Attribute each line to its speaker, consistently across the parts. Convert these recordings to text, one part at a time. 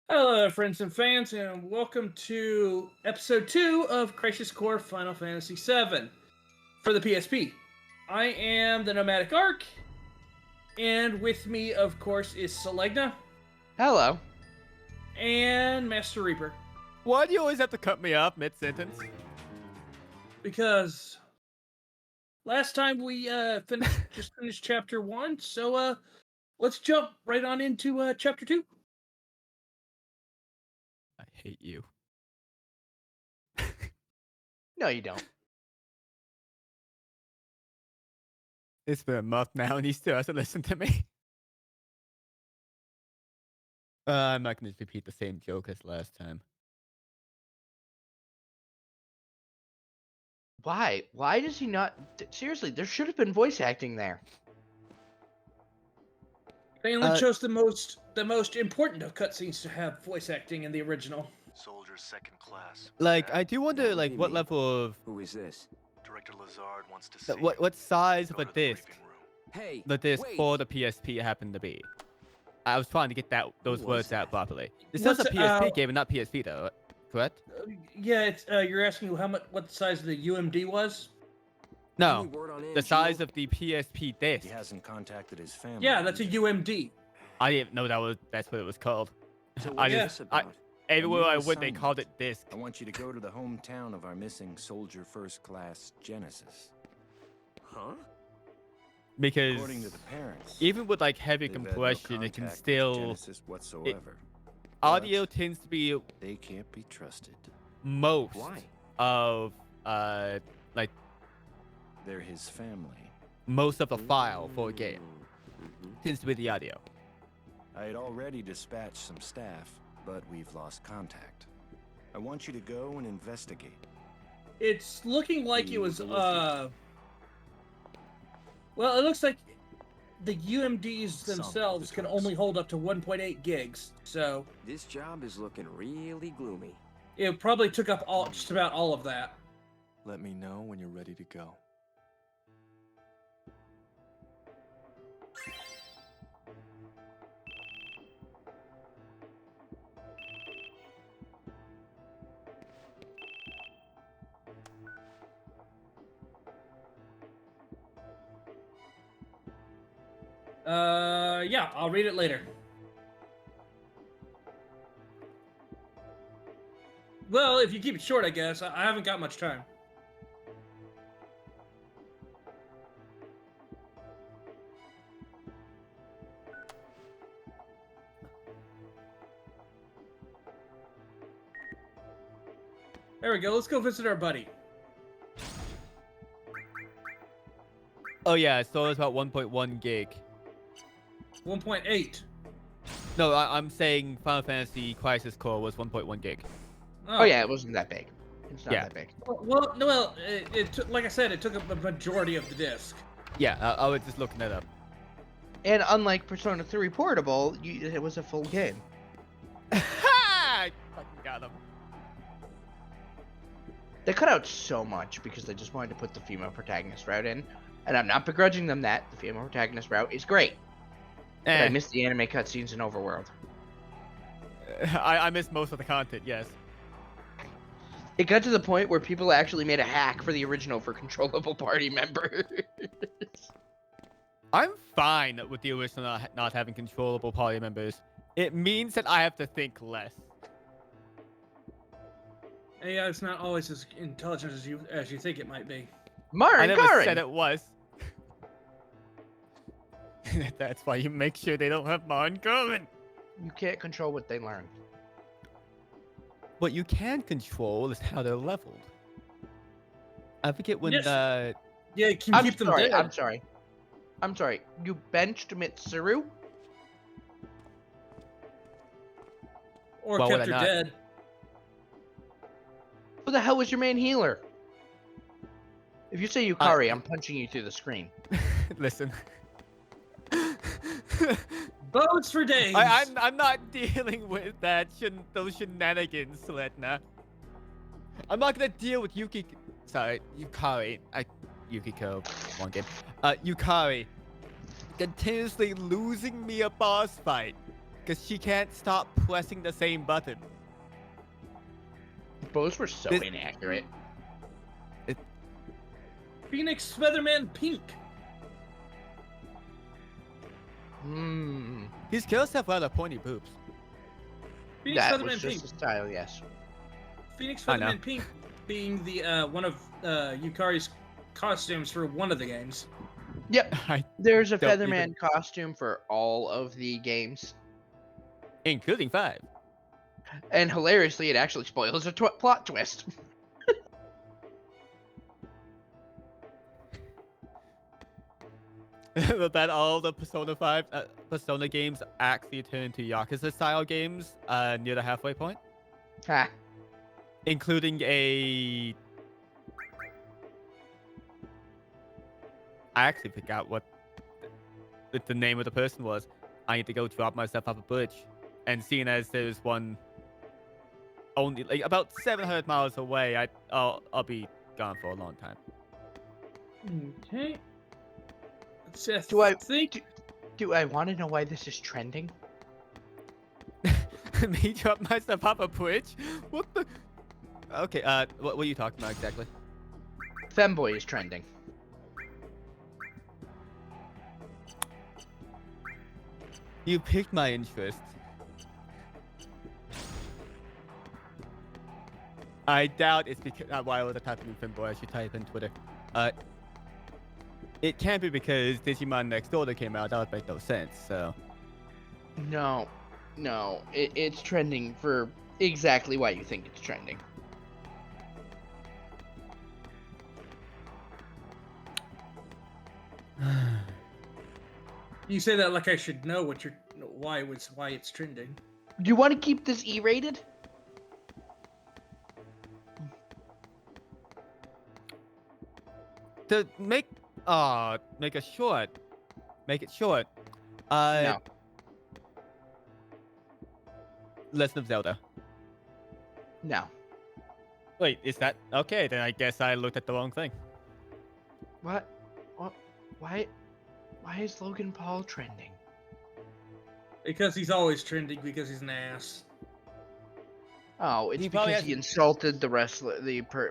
Speaker 1: Hello, friends and fans, and welcome to episode 2 of Crisis Core Final Fantasy VII for the PSP. I am the Nomadic Ark, and with me, of course, is Selegna
Speaker 2: Hello.
Speaker 1: and Master Reaper.
Speaker 3: Why do you always have to cut me off mid-sentence?
Speaker 1: Because last time we finished chapter 1, so let's jump right on into chapter 2.
Speaker 3: I hate you.
Speaker 2: No, you don't.
Speaker 3: It's been a month now and he still hasn't listened to me. I'm not going to repeat the same joke as last time.
Speaker 2: Why? Why does he not? Seriously, there should have been voice acting there.
Speaker 1: They only chose the most important of cutscenes to have voice acting in the original.
Speaker 4: Soldiers second class.
Speaker 3: Like, I do wonder, like, what level of...
Speaker 5: Who is this?
Speaker 4: Director Lazard wants to see
Speaker 3: What size of
Speaker 4: Go
Speaker 3: a
Speaker 4: to the
Speaker 3: disc
Speaker 4: briefing room.
Speaker 5: Hey,
Speaker 3: the disc
Speaker 5: wait.
Speaker 3: for the PSP happened to be? I was trying to get those
Speaker 5: was
Speaker 3: words out
Speaker 5: that?
Speaker 3: properly. This is a
Speaker 1: What's,
Speaker 3: PSP game and not PSP, though, correct?
Speaker 1: Yeah, it's you're asking what the size of the UMD was?
Speaker 3: No,
Speaker 5: Any word on
Speaker 3: the size
Speaker 5: Angeal?
Speaker 3: of the PSP disc.
Speaker 4: He hasn't contacted his family.
Speaker 1: Yeah, that's a UMD.
Speaker 3: I didn't know that's what it was called.
Speaker 5: So
Speaker 3: I
Speaker 5: what's
Speaker 3: just-
Speaker 5: this
Speaker 3: I-
Speaker 5: about?
Speaker 3: Everywhere
Speaker 5: new
Speaker 3: I went, they
Speaker 5: assignment.
Speaker 3: called it disc.
Speaker 4: I want you to go to the hometown of our missing soldier first class Genesis.
Speaker 5: Huh?
Speaker 3: Because
Speaker 4: According to the parents,
Speaker 3: even with like heavy
Speaker 4: they've had no
Speaker 3: compression, it can
Speaker 4: contact with
Speaker 3: still
Speaker 4: Genesis whatsoever.
Speaker 3: audio
Speaker 4: But
Speaker 3: tends to be
Speaker 4: they can't be trusted.
Speaker 3: most
Speaker 5: Why?
Speaker 3: of like
Speaker 4: They're his family.
Speaker 3: most of the file for a game
Speaker 5: Mhm.
Speaker 3: tends to be the audio.
Speaker 4: I had already dispatched some staff, but we've lost contact. I want you to go and investigate.
Speaker 1: It's looking like it was
Speaker 4: Ballistic.
Speaker 1: well, it looks like the UMDs
Speaker 4: Some
Speaker 1: themselves
Speaker 4: of the
Speaker 1: can
Speaker 4: trucks.
Speaker 1: only hold up to 1.8 gigs. So
Speaker 5: This job is looking really gloomy.
Speaker 1: it probably took up just about all of that.
Speaker 4: Let me know when you're ready to go.
Speaker 1: Yeah, I'll read it later. Well, if you keep it short, I guess. I haven't got much time. There we go. Let's go visit our buddy.
Speaker 3: Oh yeah, so it's about 1.1 gig.
Speaker 1: 1.8.
Speaker 3: No, I'm saying Final Fantasy Crisis Core was 1.1 gig.
Speaker 2: Oh yeah, it wasn't that big. It's not
Speaker 3: Yeah.
Speaker 2: that big.
Speaker 1: Well, it took, like I said, it took up a majority of the disc.
Speaker 3: Yeah, I was just looking that up.
Speaker 2: And unlike Persona 3 Portable, it was a full game.
Speaker 3: Ha! I fucking got him.
Speaker 2: They cut out so much because they just wanted to put the female protagonist route in. And I'm not begrudging them that. The female protagonist route is great. But I miss the anime cutscenes in Overworld.
Speaker 3: I missed most of the content, yes.
Speaker 2: It got to the point where people actually made a hack for the original for controllable party members.
Speaker 3: I'm fine with the original not having controllable party members. It means that I have to think less.
Speaker 1: AI is not always as intelligent as you think it might be.
Speaker 3: I
Speaker 2: Marin
Speaker 3: never
Speaker 2: Karin!
Speaker 3: said it was. That's why you make sure they don't have mine coming.
Speaker 2: You can't control what they learn.
Speaker 3: What you can control is how they're leveled. I forget when
Speaker 1: Yes. Yeah, you can
Speaker 2: I'm
Speaker 1: keep them
Speaker 2: sorry,
Speaker 1: dead.
Speaker 2: I'm sorry. You benched Mitsuru?
Speaker 1: Or
Speaker 3: Why would
Speaker 1: kept her
Speaker 3: I not?
Speaker 1: dead.
Speaker 2: Who the hell was your main healer? If you say Yukari, I'm punching you through the screen.
Speaker 3: Listen.
Speaker 1: Boats for days.
Speaker 3: I'm not dealing with those shenanigans, Letna. I'm not gonna deal with Yukari. Yukiko, one game. Yukari continuously losing me a boss fight because she can't stop pressing the same button.
Speaker 2: Those were so
Speaker 3: This-
Speaker 2: inaccurate.
Speaker 1: Phoenix Featherman Pink.
Speaker 2: Hmm.
Speaker 3: These girls have rather pointy boobs.
Speaker 1: Phoenix
Speaker 2: That was
Speaker 1: Featherman Pink.
Speaker 2: just a style, yes.
Speaker 1: Phoenix
Speaker 3: I know.
Speaker 1: Featherman Pink being the one of Yukari's costumes for one of the games.
Speaker 2: Yep.
Speaker 3: I,
Speaker 2: There's a
Speaker 3: Don't
Speaker 2: Featherman
Speaker 3: even-
Speaker 2: costume for all of the games.
Speaker 3: including 5.
Speaker 2: And hilariously, it actually spoils a plot twist.
Speaker 3: That all the Persona games actually turn into Yakuza style games near the halfway point,
Speaker 2: Ha.
Speaker 3: including I actually forgot what the name of the person was. I need to go drop myself off a bridge, and seeing as there's one only like about 700 miles away, I'll be gone for a long time.
Speaker 1: Okay. Seth,
Speaker 2: Do I
Speaker 1: think?
Speaker 2: Do I want to know why this is trending?
Speaker 3: Me drop myself off a bridge? What the? Okay, what are you talking about exactly?
Speaker 2: Femboy is trending.
Speaker 3: You piqued my interest. I doubt it's because why I was typing in Finboy. I should type in Twitter. It can't be because Digimon Next Door came out. That would make no sense. So
Speaker 2: No, it's trending for exactly why you think it's trending.
Speaker 1: You say that like I should know why it's trending.
Speaker 2: Do you want to keep this E-rated?
Speaker 3: to make it short.
Speaker 2: No.
Speaker 3: Legend of Zelda.
Speaker 2: No.
Speaker 3: Wait, is that okay? Then I guess I looked at the wrong thing.
Speaker 2: What? Why is Logan Paul trending?
Speaker 1: Because he's always trending because he's an ass.
Speaker 2: Oh, it's
Speaker 3: He probably
Speaker 2: because he
Speaker 3: hasn't-
Speaker 2: insulted the wrestler,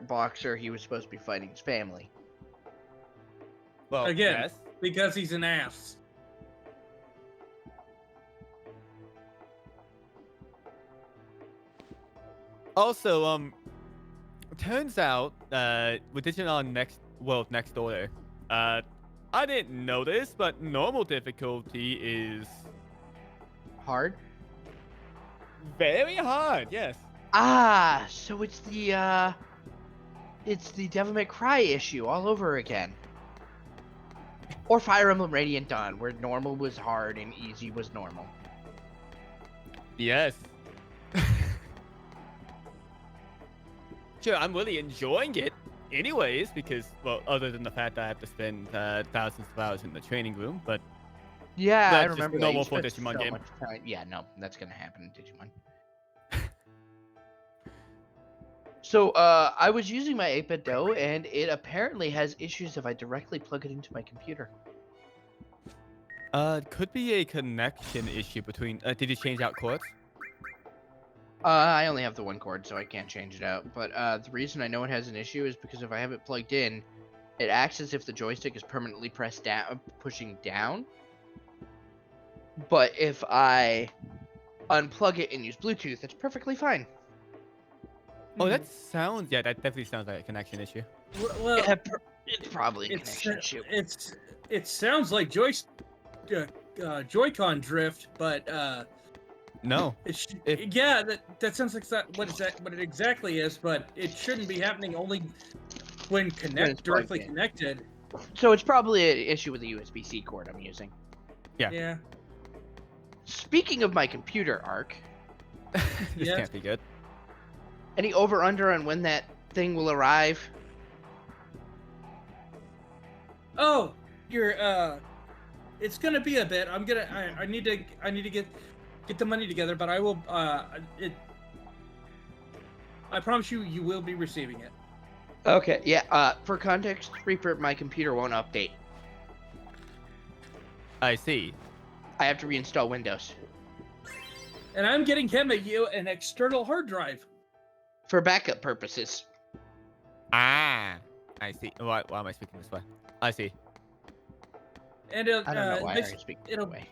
Speaker 2: boxer he was supposed to be fighting his family.
Speaker 3: Well,
Speaker 1: Again.
Speaker 3: yes.
Speaker 1: Because he's an ass.
Speaker 3: Also, turns out, with Digimon Next Order, I didn't know this, but normal difficulty is
Speaker 2: Hard?
Speaker 3: very hard. Yes.
Speaker 2: Ah, so it's the Devil May Cry issue all over again. Or Fire Emblem Radiant Dawn, where normal was hard and easy was normal.
Speaker 3: Yes. Sure, I'm really enjoying it anyways, because, well, other than the fact that I have to spend thousands of hours in the training room, but
Speaker 2: Yeah, I
Speaker 3: That's just
Speaker 2: remember
Speaker 3: normal
Speaker 2: that.
Speaker 3: for
Speaker 2: You
Speaker 3: a
Speaker 2: spent
Speaker 3: Digimon
Speaker 2: so
Speaker 3: game.
Speaker 2: much time. Yeah, no, that's gonna happen in Digimon. So, I was using my 8-bit DOE, and it apparently has issues if I directly plug it into my computer.
Speaker 3: it could be a connection issue between, did you change out cords?
Speaker 2: I only have the one cord, so I can't change it out. But the reason I know it has an issue is because if I have it plugged in, it acts as if the joystick is permanently pressed down, pushing down. But if I unplug it and use Bluetooth, it's perfectly fine.
Speaker 3: Oh, that definitely sounds like a connection issue.
Speaker 1: Well,
Speaker 2: Yeah, it's probably a connection issue.
Speaker 1: it sounds like Joy-Con drift, but
Speaker 3: No.
Speaker 1: yeah, that sounds like what it exactly is, but it shouldn't be happening only when
Speaker 2: it's
Speaker 1: directly
Speaker 2: plugged in.
Speaker 1: connected.
Speaker 2: So it's probably an issue with the USB-C cord I'm using.
Speaker 3: Yeah.
Speaker 1: Yeah.
Speaker 2: Speaking of my computer, Arc,
Speaker 3: This
Speaker 1: Yes.
Speaker 3: can't be good.
Speaker 2: any over/under on when that thing will arrive?
Speaker 1: Oh, it's gonna be a bit. I need to get the money together, but I will. I promise you will be receiving it.
Speaker 2: Okay, yeah. For context, Reaper, my computer won't update.
Speaker 3: I see.
Speaker 2: I have to reinstall Windows.
Speaker 1: And I'm getting him an external hard drive.
Speaker 2: For backup purposes.
Speaker 3: Ah, I see. Why am I speaking this way? I see.
Speaker 1: And it'll,
Speaker 2: I don't know why I speak that
Speaker 1: it'll,
Speaker 2: way.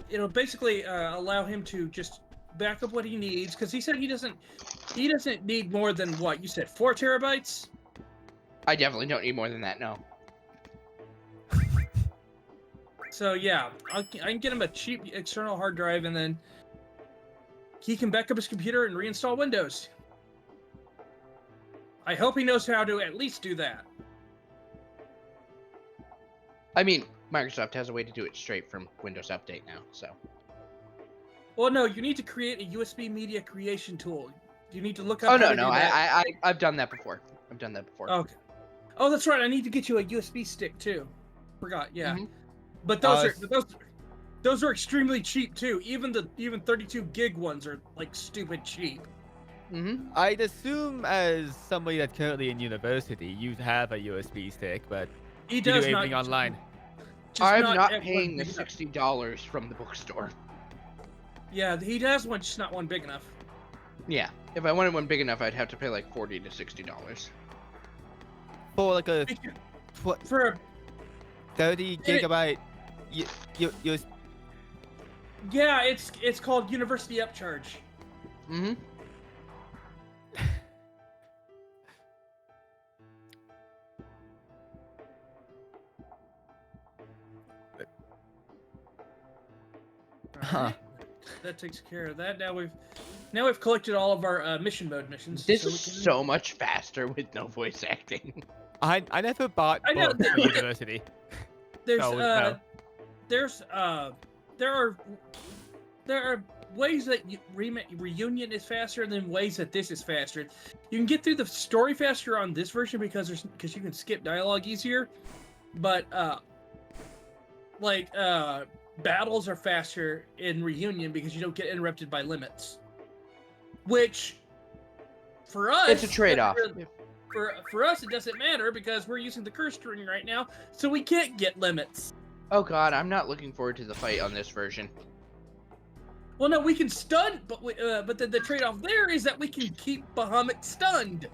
Speaker 1: it'll basically allow him to just back up what he needs, because he said he doesn't need more than what you said, 4 terabytes.
Speaker 2: I definitely don't need more than that. No.
Speaker 1: So yeah, I can get him a cheap external hard drive, and then he can back up his computer and reinstall Windows. I hope he knows how to at least do that.
Speaker 2: I mean, Microsoft has a way to do it straight from Windows Update now, so.
Speaker 1: Well, no, you need to create a USB media creation tool. You need to look up.
Speaker 2: Oh
Speaker 1: how
Speaker 2: no,
Speaker 1: to
Speaker 2: no,
Speaker 1: do that.
Speaker 2: I've done that before. I've done that before.
Speaker 1: Okay. Oh, that's right. I need to get you a USB stick too. Forgot. Yeah.
Speaker 2: Mhm.
Speaker 1: But those are extremely cheap too. Even 32 gig ones are like stupid cheap.
Speaker 3: I'd assume as somebody that's currently in university, you'd have a USB stick, but
Speaker 1: He
Speaker 3: you do
Speaker 1: does
Speaker 3: everything
Speaker 1: not.
Speaker 3: online.
Speaker 1: just
Speaker 2: I'm not
Speaker 1: at
Speaker 2: paying
Speaker 1: one
Speaker 2: the
Speaker 1: big enough.
Speaker 2: $60 from the bookstore.
Speaker 1: Yeah, he has one, just not one big enough.
Speaker 2: Yeah, if I wanted one big enough, I'd have to pay like $40 to $60.
Speaker 3: For like a
Speaker 1: For a
Speaker 3: 30 gigabyte USB.
Speaker 1: yeah, it's called University Upcharge.
Speaker 2: Mm-hmm.
Speaker 3: Huh.
Speaker 1: That takes care of that. Now we've collected all of our mission mode missions.
Speaker 2: This
Speaker 1: so
Speaker 2: is
Speaker 1: we can-
Speaker 2: so much faster with no voice acting.
Speaker 3: I never bought
Speaker 1: I know,
Speaker 3: books for university.
Speaker 1: There's
Speaker 3: So, no.
Speaker 1: there are ways that Reunion is faster, and then ways that this is faster. You can get through the story faster on this version because you can skip dialogue easier, but battles are faster in Reunion because you don't get interrupted by limits. Which for us,
Speaker 2: It's a trade-off.
Speaker 1: For us, it doesn't matter because we're using the curse string right now, so we can't get limits.
Speaker 2: Oh god, I'm not looking forward to the fight on this version.
Speaker 1: Well, no, we can stun, but the trade-off there is that we can keep Bahamut stunned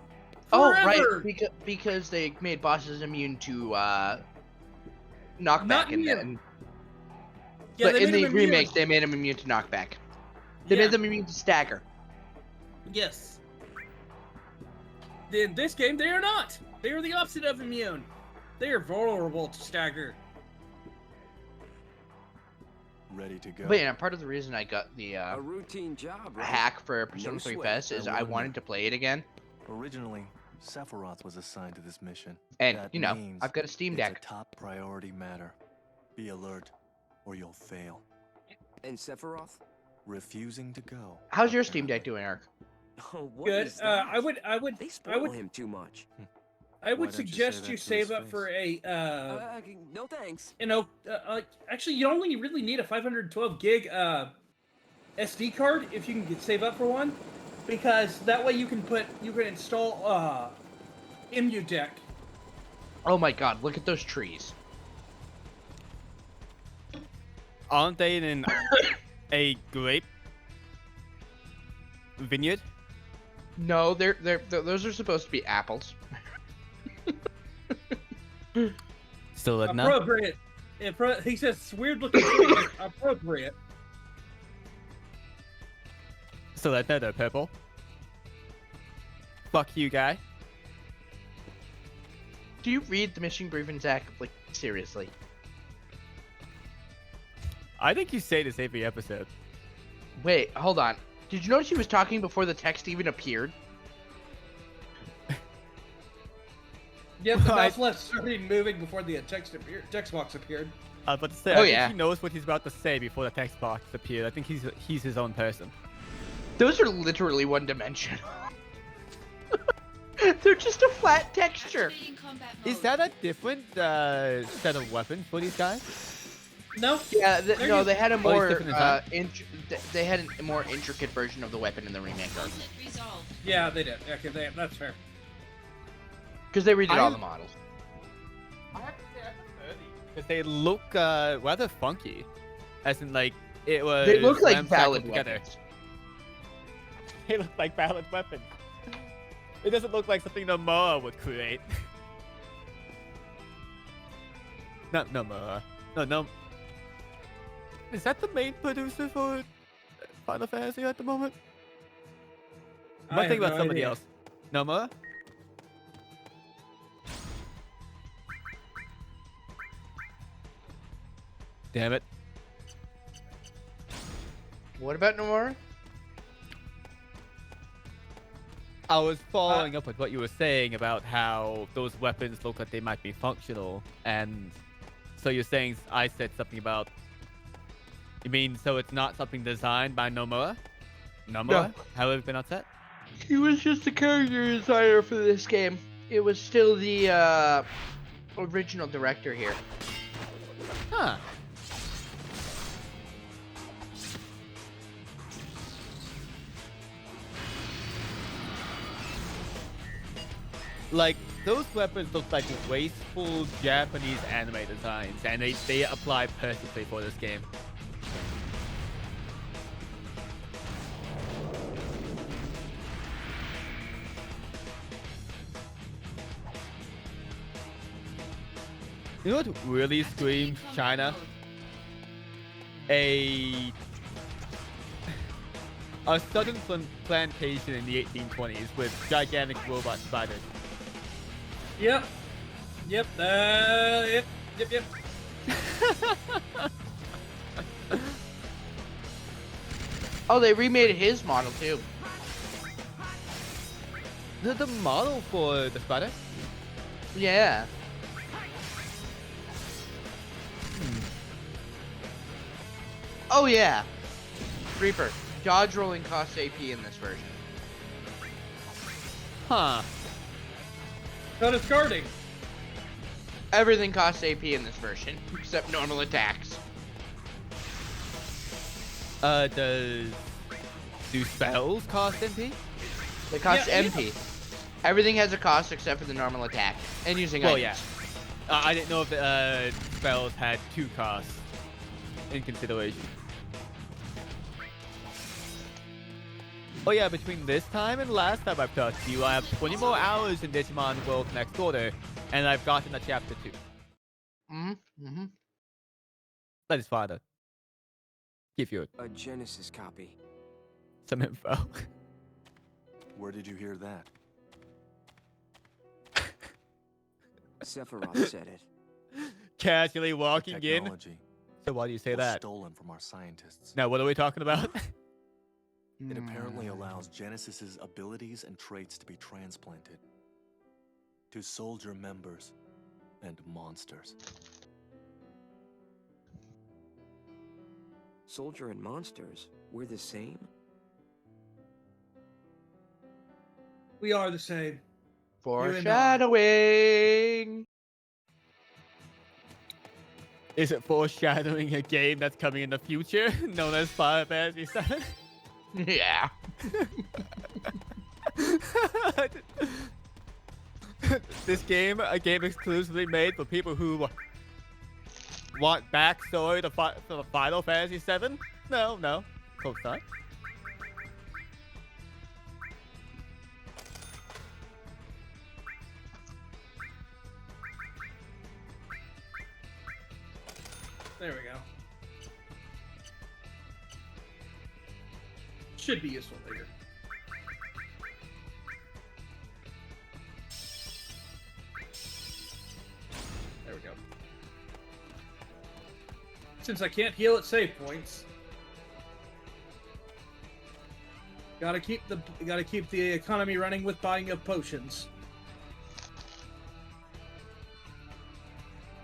Speaker 2: Oh,
Speaker 1: forever.
Speaker 2: right, because they made bosses immune to knockback,
Speaker 1: immune. Yeah,
Speaker 2: but
Speaker 1: they
Speaker 2: in
Speaker 1: made
Speaker 2: the
Speaker 1: him immune.
Speaker 2: remake, they made them immune to knockback. They
Speaker 1: Yeah.
Speaker 2: made them immune to stagger.
Speaker 1: Yes. In this game, they are not. They are the opposite of immune. They are vulnerable to stagger.
Speaker 4: Ready to go.
Speaker 2: But yeah, part of the reason I got the
Speaker 5: A routine job, right?
Speaker 2: hack for Persona
Speaker 5: No
Speaker 2: 3
Speaker 5: sweat.
Speaker 2: Fest is I wanted to play it again.
Speaker 4: Originally, Sephiroth was assigned to this mission.
Speaker 2: And,
Speaker 4: That
Speaker 2: you know,
Speaker 4: means
Speaker 2: I've got a Steam
Speaker 4: it's a
Speaker 2: Deck.
Speaker 4: top priority matter. Be alert, or you'll fail.
Speaker 5: And Sephiroth?
Speaker 4: Refusing to go.
Speaker 2: How's your Steam Deck
Speaker 4: apparently.
Speaker 2: doing, Eric?
Speaker 5: Oh, what
Speaker 1: Good.
Speaker 5: is that? They spoil
Speaker 1: would-
Speaker 5: him too much.
Speaker 1: I would
Speaker 4: Why don't you say
Speaker 1: suggest
Speaker 4: that
Speaker 1: you
Speaker 4: to
Speaker 1: save
Speaker 4: his
Speaker 1: up
Speaker 4: face?
Speaker 1: for a
Speaker 5: No thanks.
Speaker 1: actually, you only really need a 512 gig SD card if you can save up for one, because that way you can install Emu Deck.
Speaker 2: Oh my god, look at those trees.
Speaker 3: Aren't they in a grape vineyard?
Speaker 2: No, those are supposed to be apples.
Speaker 3: Still at none.
Speaker 1: Appropriate. He says it's weird looking. Tree. Appropriate.
Speaker 3: Still at no, they're purple. Fuck you, guy.
Speaker 2: Do you read the mission briefing, Zach? Like, seriously.
Speaker 3: I think you say this every episode.
Speaker 2: Wait, hold on. Did you notice he was talking before the text even appeared?
Speaker 1: Yep, the
Speaker 3: I-
Speaker 1: mouse left started moving before the text box appeared.
Speaker 3: I was about to say,
Speaker 2: Oh,
Speaker 3: I think
Speaker 2: yeah.
Speaker 3: he knows what he's about to say before the text box appears. I think he's his own person.
Speaker 2: Those are literally one-dimensional. They're just a flat texture.
Speaker 3: Is that a different set of weapons for these guys?
Speaker 1: No.
Speaker 2: Yeah, no, they had a
Speaker 3: Oh, it's
Speaker 2: more
Speaker 3: different design?
Speaker 2: they had a more intricate version of the weapon in the remake,
Speaker 1: Yeah, they did. Okay, that's fair.
Speaker 2: because they redid all
Speaker 3: I-
Speaker 2: the models.
Speaker 3: I have to say I prefer these because they look rather funky. As in, like, it was
Speaker 2: They look like
Speaker 3: ramshackle
Speaker 2: valid
Speaker 3: together.
Speaker 2: weapons.
Speaker 3: they look like valid weapons. It doesn't look like something Nomura would create. Not Nomura. No. Is that the main producer for Final Fantasy at the moment? I'm thinking about somebody else. Nomura? Damn it.
Speaker 2: What about Nomura?
Speaker 3: I was following up with what you were saying about how those weapons look like they might be functional, and so you're saying I said something about. You mean so it's not something designed by Nomura? Nomura?
Speaker 2: No.
Speaker 3: How have you been upset?
Speaker 2: He was just the character designer for this game. It was still the original director here.
Speaker 3: Huh. Like, those weapons look like wasteful Japanese anime designs, and they apply perfectly for this game. You know what really screams China? A southern plantation in the 1820s with gigantic robot spiders.
Speaker 1: Yep. Yep.
Speaker 2: Oh, they remade his model too.
Speaker 3: The model for the spider?
Speaker 2: Yeah. Oh yeah. Reaper. Dodge rolling costs AP in this version.
Speaker 3: Huh.
Speaker 1: No discarding.
Speaker 2: Everything costs AP in this version, except normal attacks.
Speaker 3: Do spells cost MP?
Speaker 2: They cost
Speaker 1: Yeah,
Speaker 2: MP. Everything has a cost except for the normal attack. And using
Speaker 3: Well,
Speaker 2: items.
Speaker 3: yeah. I didn't know if the spells had 2 costs in consideration. Oh yeah, between this time and last time I've talked to you, I have 20 more hours in Digimon World Next Order, and I've gotten a chapter 2. That is father. Give you
Speaker 5: A Genesis copy.
Speaker 3: some info.
Speaker 4: Where did you hear that?
Speaker 5: Sephiroth said it.
Speaker 3: Casually walking in.
Speaker 4: Technology
Speaker 3: So why do you say
Speaker 4: was
Speaker 3: that?
Speaker 4: stolen from our scientists.
Speaker 3: Now, what are we talking about?
Speaker 4: It apparently allows Genesis's abilities and traits to be transplanted to soldier members and monsters.
Speaker 5: Soldier and monsters, we're the same?
Speaker 1: We are the same.
Speaker 2: Foreshadowing.
Speaker 3: Is it foreshadowing a game that's coming in the future, known as Final Fantasy 7?
Speaker 2: Yeah.
Speaker 3: This game, a game exclusively made for people who want backstory to the Final Fantasy 7? No, close not.
Speaker 1: There we go. Should be useful later. There we go. Since I can't heal at save points, gotta keep the economy running with buying of potions.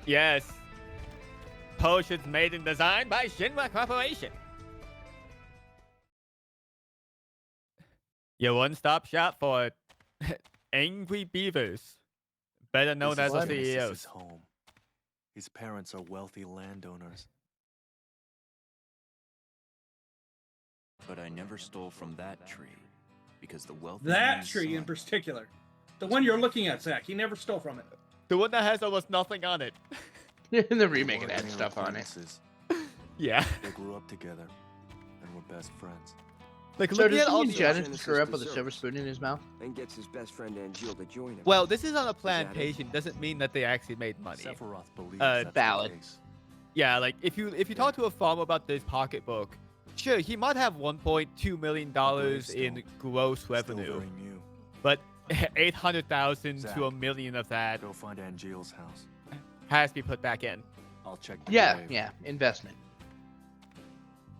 Speaker 3: Yes. Potions made and designed by Shinra Corporation. Your one-stop shop for angry beavers, better known as the
Speaker 4: This is
Speaker 3: CEOs.
Speaker 4: his home. His parents are wealthy landowners.
Speaker 6: But I never stole from that tree, because the wealthy
Speaker 1: That
Speaker 6: man's
Speaker 1: tree in
Speaker 6: son-
Speaker 1: particular. The one you're looking at, Zach. He never stole from it.
Speaker 3: The one that has almost nothing on it.
Speaker 2: And the remake
Speaker 4: They
Speaker 2: of
Speaker 4: weren't
Speaker 2: that
Speaker 4: mere
Speaker 2: stuff on it.
Speaker 4: acquaintances.
Speaker 3: Yeah.
Speaker 4: They grew up together and were best friends.
Speaker 3: Like,
Speaker 2: So
Speaker 3: looking
Speaker 2: does
Speaker 3: at all
Speaker 2: he
Speaker 3: the
Speaker 2: Genesis screw up with a
Speaker 5: deserves
Speaker 2: silver spoon in his mouth?
Speaker 5: And gets his best friend Angeal to join him.
Speaker 3: Well, this is on a
Speaker 5: that it?
Speaker 3: plantation. Doesn't mean that they actually made money.
Speaker 4: Sephiroth believes
Speaker 3: Uh,
Speaker 4: that's
Speaker 2: valid.
Speaker 4: the case.
Speaker 3: Yeah, like if you talk to a farmer about this pocketbook, sure, he might have 1.2 million dollars in gross
Speaker 4: Still
Speaker 3: revenue,
Speaker 4: very new.
Speaker 3: but 800,000 to
Speaker 4: Zach.
Speaker 3: $1 million of that
Speaker 4: Go find Angeal's house.
Speaker 3: has to be put back in.
Speaker 4: I'll check the
Speaker 2: Yeah,
Speaker 4: grave.
Speaker 2: yeah, investment.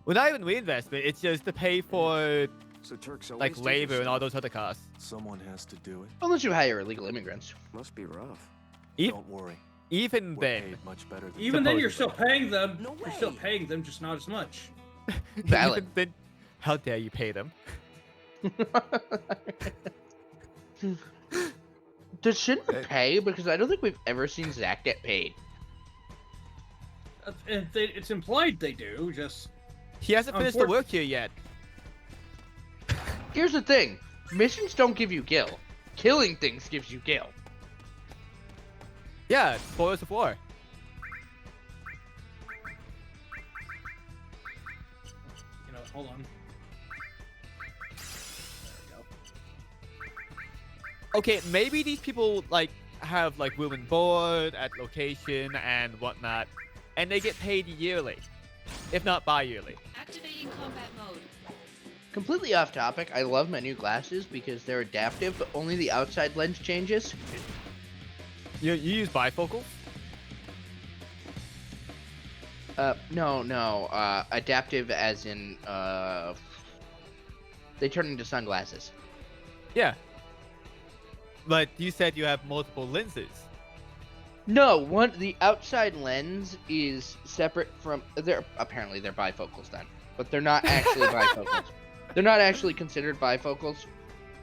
Speaker 3: Well, not even reinvestment. It's just to pay for
Speaker 5: So Turks
Speaker 3: like
Speaker 5: always
Speaker 3: labor and all those other costs.
Speaker 4: Someone has to do it.
Speaker 2: Unless you hire illegal immigrants.
Speaker 5: Must be rough.
Speaker 4: Don't worry.
Speaker 3: Even
Speaker 4: We're
Speaker 3: then,
Speaker 4: paid much better than
Speaker 1: Even then, you're still
Speaker 3: Supposedly.
Speaker 1: paying them.
Speaker 5: No
Speaker 1: You're still
Speaker 5: way.
Speaker 1: paying them, just not as much.
Speaker 2: Valid.
Speaker 3: even then, how dare you pay them?
Speaker 2: Does Shinra pay? Because I don't think we've ever seen Zack get paid.
Speaker 1: It's implied they do. Just
Speaker 3: He hasn't finished the work here yet.
Speaker 2: Here's the thing. Missions don't give you gil. Killing things gives you gil.
Speaker 3: Yeah, spoilers of war.
Speaker 1: hold on. There we go.
Speaker 3: Okay, maybe these people like have like room and board at location and whatnot, and they get paid yearly, if not bi-yearly.
Speaker 7: Activating combat mode.
Speaker 2: Completely off topic, I love my new glasses because they're adaptive, but only the outside lens changes.
Speaker 3: You use bifocals?
Speaker 2: No, adaptive as in, they turn into sunglasses.
Speaker 3: Yeah. But you said you have multiple lenses.
Speaker 2: No, the outside lens is separate from, apparently they're bifocals then, but they're not actually bifocals. They're not actually considered bifocals.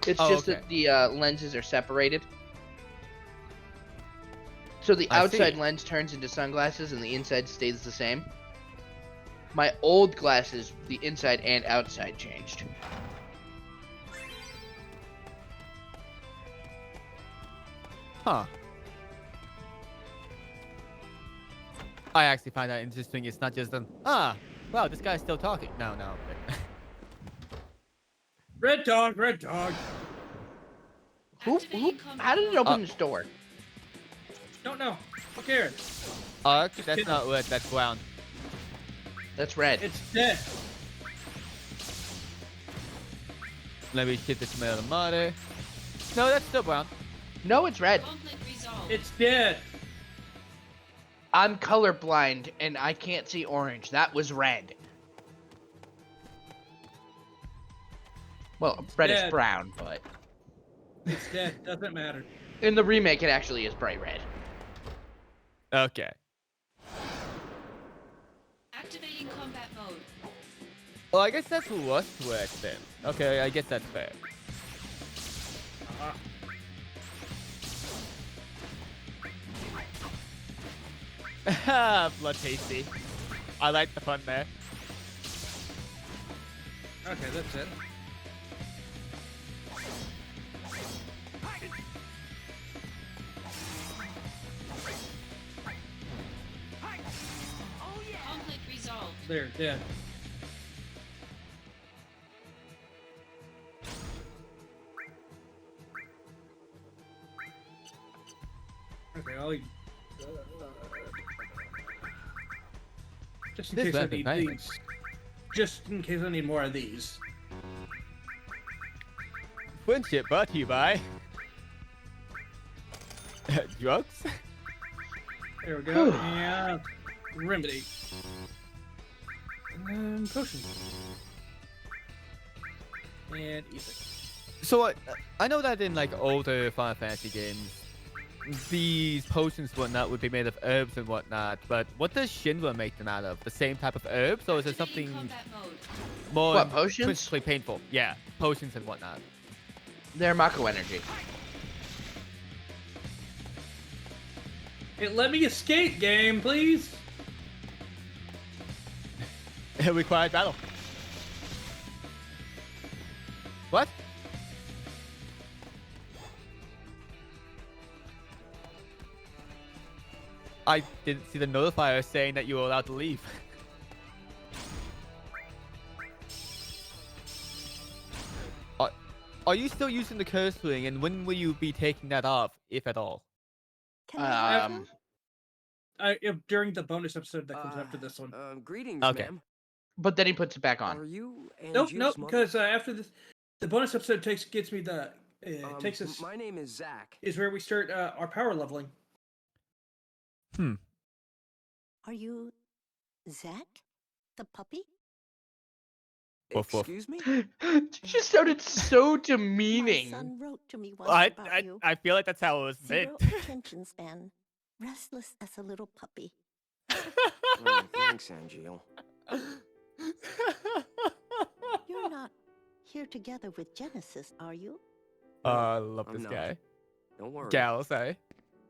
Speaker 2: It's just
Speaker 3: okay.
Speaker 2: that the lenses are separated. So the
Speaker 3: I
Speaker 2: outside
Speaker 3: see.
Speaker 2: lens turns into sunglasses and the inside stays the same. My old glasses, the inside and outside changed.
Speaker 3: Huh. I actually find that interesting. It's not just wow, this guy's still talking. No.
Speaker 1: Red dog, red dog.
Speaker 7: Activating combat
Speaker 2: How did it
Speaker 7: mode.
Speaker 2: open this door?
Speaker 1: Don't know. Who cares?
Speaker 3: Arc, that's not red, that's brown.
Speaker 2: That's red.
Speaker 1: It's dead.
Speaker 3: Let me hit this metal mother. No, that's still brown.
Speaker 2: No, it's red.
Speaker 7: Conflict resolved.
Speaker 1: It's dead.
Speaker 2: I'm colorblind and I can't see orange. That was red. Well, red is
Speaker 1: dead.
Speaker 2: brown, but
Speaker 1: It's dead. Doesn't matter.
Speaker 2: in the remake it actually is bright red.
Speaker 3: Okay.
Speaker 7: Activating combat mode.
Speaker 3: Well, I guess that's Rust work then. Okay, I guess that's fair.
Speaker 1: Ah.
Speaker 3: Blood tasty. I like the fun there.
Speaker 1: Okay, that's it.
Speaker 7: Conflict resolved.
Speaker 1: There, dead. Okay, just in
Speaker 3: This
Speaker 1: case I
Speaker 3: weapon,
Speaker 1: need
Speaker 3: nice.
Speaker 1: these. Just in case I need more of these.
Speaker 3: Friendship brought to you by drugs.
Speaker 1: There we go. And remedy. And then potion. And ether.
Speaker 3: So I know that in like older Final Fantasy games, these potions and whatnot would be made of herbs and whatnot. But what does Shinra make them out of? The same type of herbs, or is it
Speaker 7: Activating
Speaker 3: something
Speaker 7: combat mode.
Speaker 3: more
Speaker 2: What, potions?
Speaker 3: intrinsically painful? Yeah, potions and whatnot.
Speaker 2: They're Mako energy.
Speaker 1: It let me escape, game, please.
Speaker 3: Required battle. What? I didn't see the notifier saying that you were allowed to leave. Are you still using the curse ring, and when will you be taking that off, if at all?
Speaker 8: Can I help
Speaker 2: Um,
Speaker 8: you?
Speaker 1: During the bonus episode that comes after this one.
Speaker 5: Greetings,
Speaker 3: Okay.
Speaker 5: ma'am.
Speaker 2: but then he puts it back on.
Speaker 5: Are you
Speaker 1: Nope,
Speaker 5: Angeal's mother?
Speaker 1: because after this, the bonus episode gets me the takes us
Speaker 5: My name is Zach.
Speaker 1: is where we start our power leveling.
Speaker 8: Are you Zach, the puppy?
Speaker 3: Woof, woof.
Speaker 5: Excuse me?
Speaker 2: She sounded so
Speaker 8: My
Speaker 2: demeaning.
Speaker 8: son wrote to me once
Speaker 3: I,
Speaker 8: about
Speaker 3: I,
Speaker 8: you.
Speaker 3: I feel like that's how it was meant.
Speaker 8: Zero attention span, restless as a little puppy.
Speaker 5: Oh, thanks, Angeal.
Speaker 8: You're not here together with Genesis, are you?
Speaker 3: I love
Speaker 5: I'm
Speaker 3: this
Speaker 5: not.
Speaker 3: guy.
Speaker 5: Don't worry.
Speaker 3: Gal, sorry.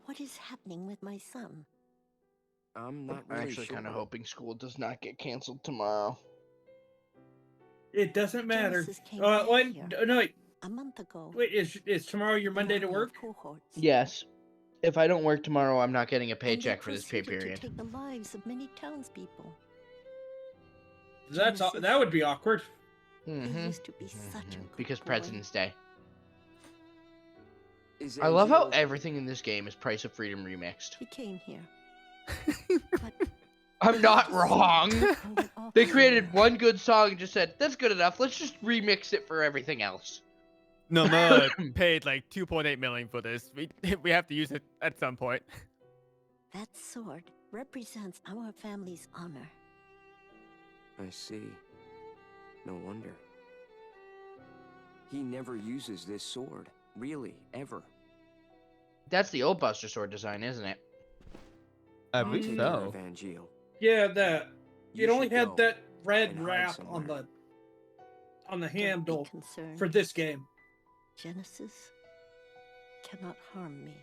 Speaker 8: What is happening with my son?
Speaker 5: I'm not
Speaker 2: I'm
Speaker 5: really
Speaker 2: actually
Speaker 5: sure.
Speaker 2: kind of hoping school does not get canceled tomorrow.
Speaker 1: It doesn't matter.
Speaker 8: Genesis came back
Speaker 1: Wait,
Speaker 8: here.
Speaker 1: no, wait,
Speaker 8: A month ago.
Speaker 1: wait. Is tomorrow your Monday to
Speaker 8: along
Speaker 1: work?
Speaker 8: with cohorts.
Speaker 2: Yes. If I don't work tomorrow, I'm not getting a
Speaker 8: And they
Speaker 2: paycheck for this pay
Speaker 8: proceeded
Speaker 2: period.
Speaker 8: to take the lives of many townspeople.
Speaker 1: That
Speaker 8: Genesis.
Speaker 1: would be awkward.
Speaker 8: He
Speaker 2: Mm-hmm.
Speaker 8: used to be such a good
Speaker 2: Because
Speaker 8: boy.
Speaker 2: President's Day.
Speaker 5: Is
Speaker 2: I love how
Speaker 5: Angeal-
Speaker 2: everything in this game is Price of Freedom remixed.
Speaker 8: He came here. But
Speaker 2: I'm not wrong.
Speaker 8: I went off
Speaker 2: They
Speaker 8: on
Speaker 2: created
Speaker 8: him.
Speaker 2: one good song and just said, that's good enough. Let's just remix it for everything else.
Speaker 3: No, Mud paid like 2.8 million for this. We have to use it at some point.
Speaker 8: That sword represents our family's honor.
Speaker 5: I see. No wonder. He never uses this sword. Really, ever.
Speaker 2: That's the old Buster Sword design, isn't it?
Speaker 3: I
Speaker 5: I'll
Speaker 3: believe
Speaker 5: take care
Speaker 3: so.
Speaker 5: of Angeal.
Speaker 1: Yeah, that
Speaker 5: You
Speaker 1: it only
Speaker 5: should
Speaker 1: had
Speaker 5: go
Speaker 1: that red
Speaker 5: and hide
Speaker 1: wrap
Speaker 5: somewhere.
Speaker 1: on the
Speaker 8: Don't be
Speaker 1: handle
Speaker 8: concerned.
Speaker 1: for this game.
Speaker 8: Genesis cannot harm me.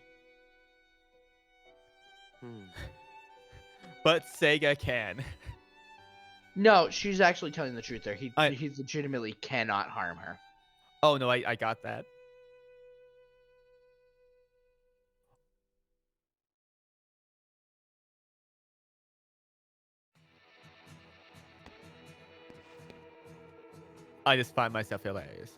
Speaker 3: But Sega can.
Speaker 2: No, she's actually telling the truth there. He
Speaker 3: I-
Speaker 2: legitimately cannot harm her.
Speaker 3: Oh no, I got that. I just find myself hilarious.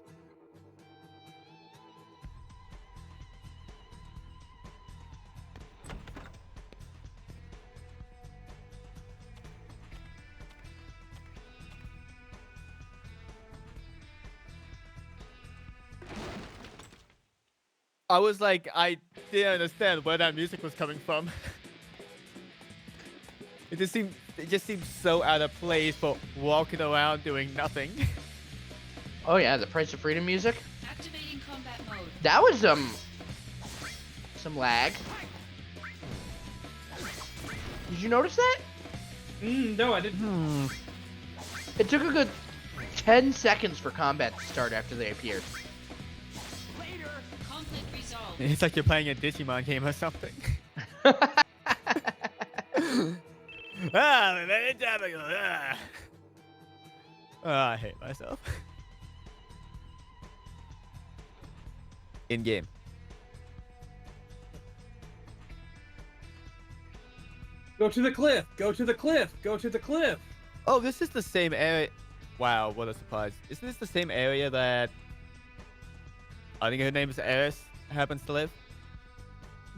Speaker 3: I was like, I didn't understand where that music was coming from. It just seemed so out of place for walking around doing nothing.
Speaker 2: Oh yeah, the Price of Freedom music.
Speaker 7: Activating combat mode.
Speaker 2: That was some lag. Did you notice that?
Speaker 1: No, I didn't.
Speaker 2: It took a good 10 seconds for combat to start after they appeared.
Speaker 7: Conflict resolved.
Speaker 3: It's like you're playing a Digimon game or something. Very topical. I hate myself. In game.
Speaker 1: Go to the cliff. Go to the cliff. Go to the cliff.
Speaker 3: Oh, this is the same area. Wow, what a surprise. Isn't this the same area that I think her name is Eris happens to live?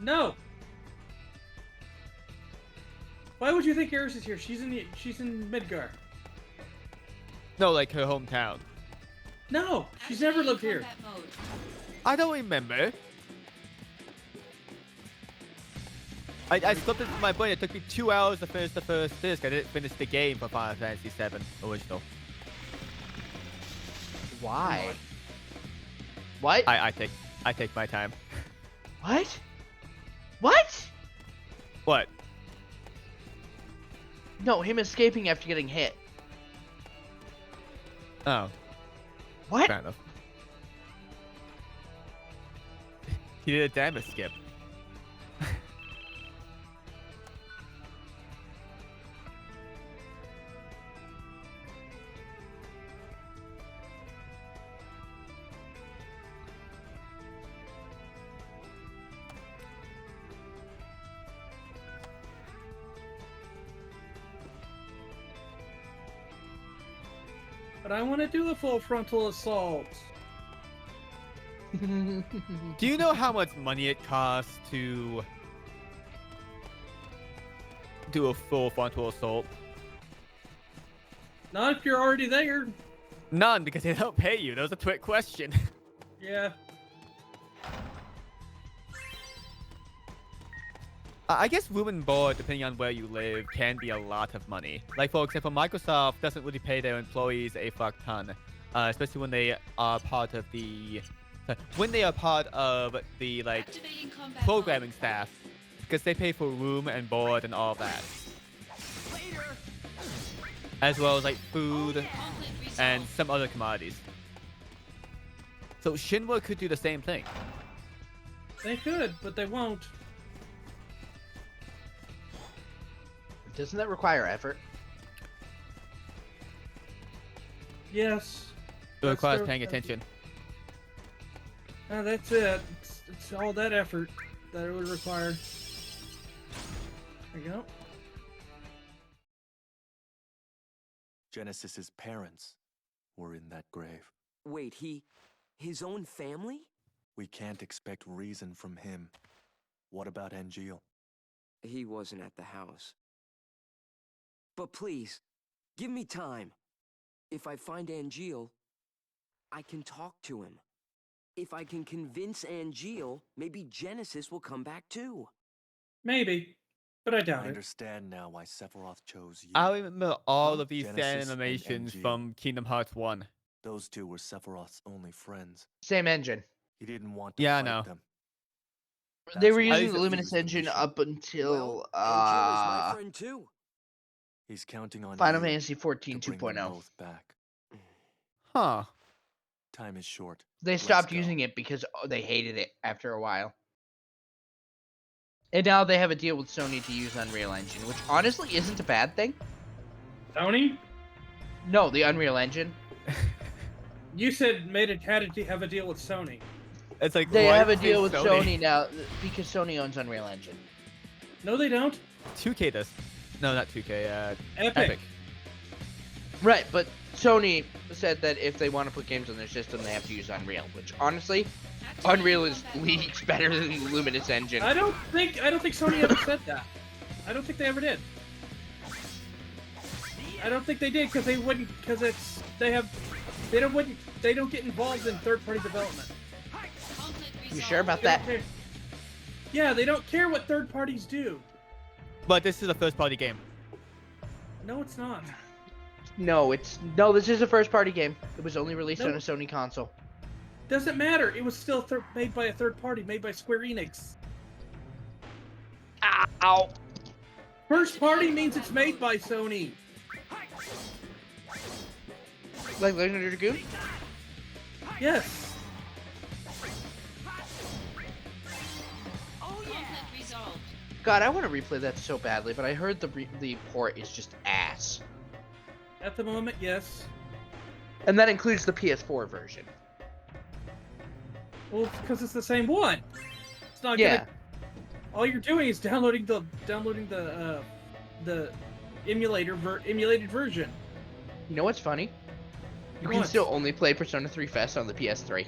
Speaker 1: No. Why would you think Eris is here? She's in Midgar.
Speaker 3: No, like her hometown.
Speaker 1: No, she's never lived here.
Speaker 7: Combat mode.
Speaker 3: I don't remember. I slipped it from my brain. It took me 2 hours to finish the first disc. I didn't finish the game for Final Fantasy VII original.
Speaker 2: Why? What?
Speaker 3: I take my time.
Speaker 2: What? What?
Speaker 3: What?
Speaker 2: No, him escaping after getting hit.
Speaker 3: Oh,
Speaker 2: What?
Speaker 3: fair enough. He did a damage skip.
Speaker 1: But I want to do a full frontal assault.
Speaker 3: Do you know how much money it costs to do a full frontal assault?
Speaker 1: Not if you're already there.
Speaker 3: None, because they don't pay you. That was a quick question.
Speaker 1: Yeah.
Speaker 3: I guess room and board, depending on where you live, can be a lot of money. Like, for example, Microsoft doesn't really pay their employees a fuck ton, especially when they are part of the like
Speaker 7: Activating combat
Speaker 3: programming
Speaker 7: mode.
Speaker 3: staff, because they pay for room and board and all of that, as well as like food
Speaker 7: Conflict resolved.
Speaker 3: and some other commodities. So Shinra could do the same thing.
Speaker 1: They could, but they won't.
Speaker 2: Doesn't that require effort?
Speaker 1: Yes.
Speaker 3: It requires
Speaker 1: their-
Speaker 3: paying attention.
Speaker 1: That's it. It's all that effort that it would require. There you go.
Speaker 4: Genesis's parents were in that grave.
Speaker 5: Wait, his own family?
Speaker 4: We can't expect reason from him. What about Angeal?
Speaker 5: He wasn't at the house. But please, give me time. If I find Angeal, I can talk to him. If I can convince Angeal, maybe Genesis will come back too.
Speaker 1: Maybe, but I
Speaker 4: I
Speaker 1: doubt it.
Speaker 4: understand now why Sephiroth chose you.
Speaker 3: I remember all of these
Speaker 4: Genesis
Speaker 3: fan
Speaker 4: and
Speaker 3: animations
Speaker 4: Angeal.
Speaker 3: from Kingdom Hearts 1.
Speaker 4: Those two were Sephiroth's only friends.
Speaker 2: Same engine.
Speaker 4: He didn't want to
Speaker 3: Yeah, I
Speaker 4: fight
Speaker 3: know.
Speaker 4: them.
Speaker 2: They
Speaker 4: That's
Speaker 2: were
Speaker 4: why
Speaker 2: using
Speaker 4: he
Speaker 2: the
Speaker 3: I-
Speaker 2: Luminous
Speaker 4: refused the
Speaker 2: engine
Speaker 4: mission.
Speaker 2: up until
Speaker 5: Angeal is my friend too.
Speaker 4: He's counting on
Speaker 2: Final
Speaker 4: you
Speaker 2: Fantasy 14
Speaker 4: to bring them
Speaker 2: 2.0.
Speaker 4: both back.
Speaker 3: Huh.
Speaker 4: Time is short.
Speaker 2: They
Speaker 4: Let's
Speaker 2: stopped
Speaker 4: go.
Speaker 2: using it because they hated it after a while. And now they have a deal with Sony to use Unreal Engine, which honestly isn't a bad thing.
Speaker 1: Sony?
Speaker 2: No, the Unreal Engine.
Speaker 1: You said had to have a deal with Sony.
Speaker 3: It's like
Speaker 2: They
Speaker 3: why
Speaker 2: have a
Speaker 3: say
Speaker 2: deal with Sony now because Sony owns Unreal Engine.
Speaker 1: No, they don't.
Speaker 3: 2K does. No, not 2K.
Speaker 1: Epic.
Speaker 3: Epic.
Speaker 2: Right, but Sony said that if they want to put games on their system, they have to use Unreal, which honestly,
Speaker 7: Activating
Speaker 2: Unreal is
Speaker 7: combat mode.
Speaker 2: leagues better than the Luminous Engine.
Speaker 1: I don't think Sony ever said that. I don't think they ever did. I don't think they did because they wouldn't they don't get involved in third-party development.
Speaker 7: Conflict
Speaker 2: You
Speaker 7: resolved.
Speaker 2: sure about
Speaker 1: They don't
Speaker 2: that?
Speaker 1: care. Yeah, they don't care what third parties do.
Speaker 3: But this is a first party game.
Speaker 1: No, it's not.
Speaker 2: No, this is a first-party game. It was only released on
Speaker 1: Nope.
Speaker 2: a Sony console.
Speaker 1: Doesn't matter. It was still made by a third party, made by Square Enix.
Speaker 2: Ow!
Speaker 1: First party means it's made by Sony.
Speaker 2: Like Legend of Dragoon?
Speaker 1: Yes.
Speaker 7: Conflict resolved.
Speaker 2: God, I want to replay that so badly, but I heard the port is just ass.
Speaker 1: At the moment, yes.
Speaker 2: And that includes the PS4 version.
Speaker 1: Well, because it's the same one. It's not
Speaker 2: Yeah.
Speaker 1: gonna. All you're doing is downloading the emulated version.
Speaker 2: You know what's funny? You can
Speaker 1: What?
Speaker 2: still only play Persona 3 Fest on the PS3.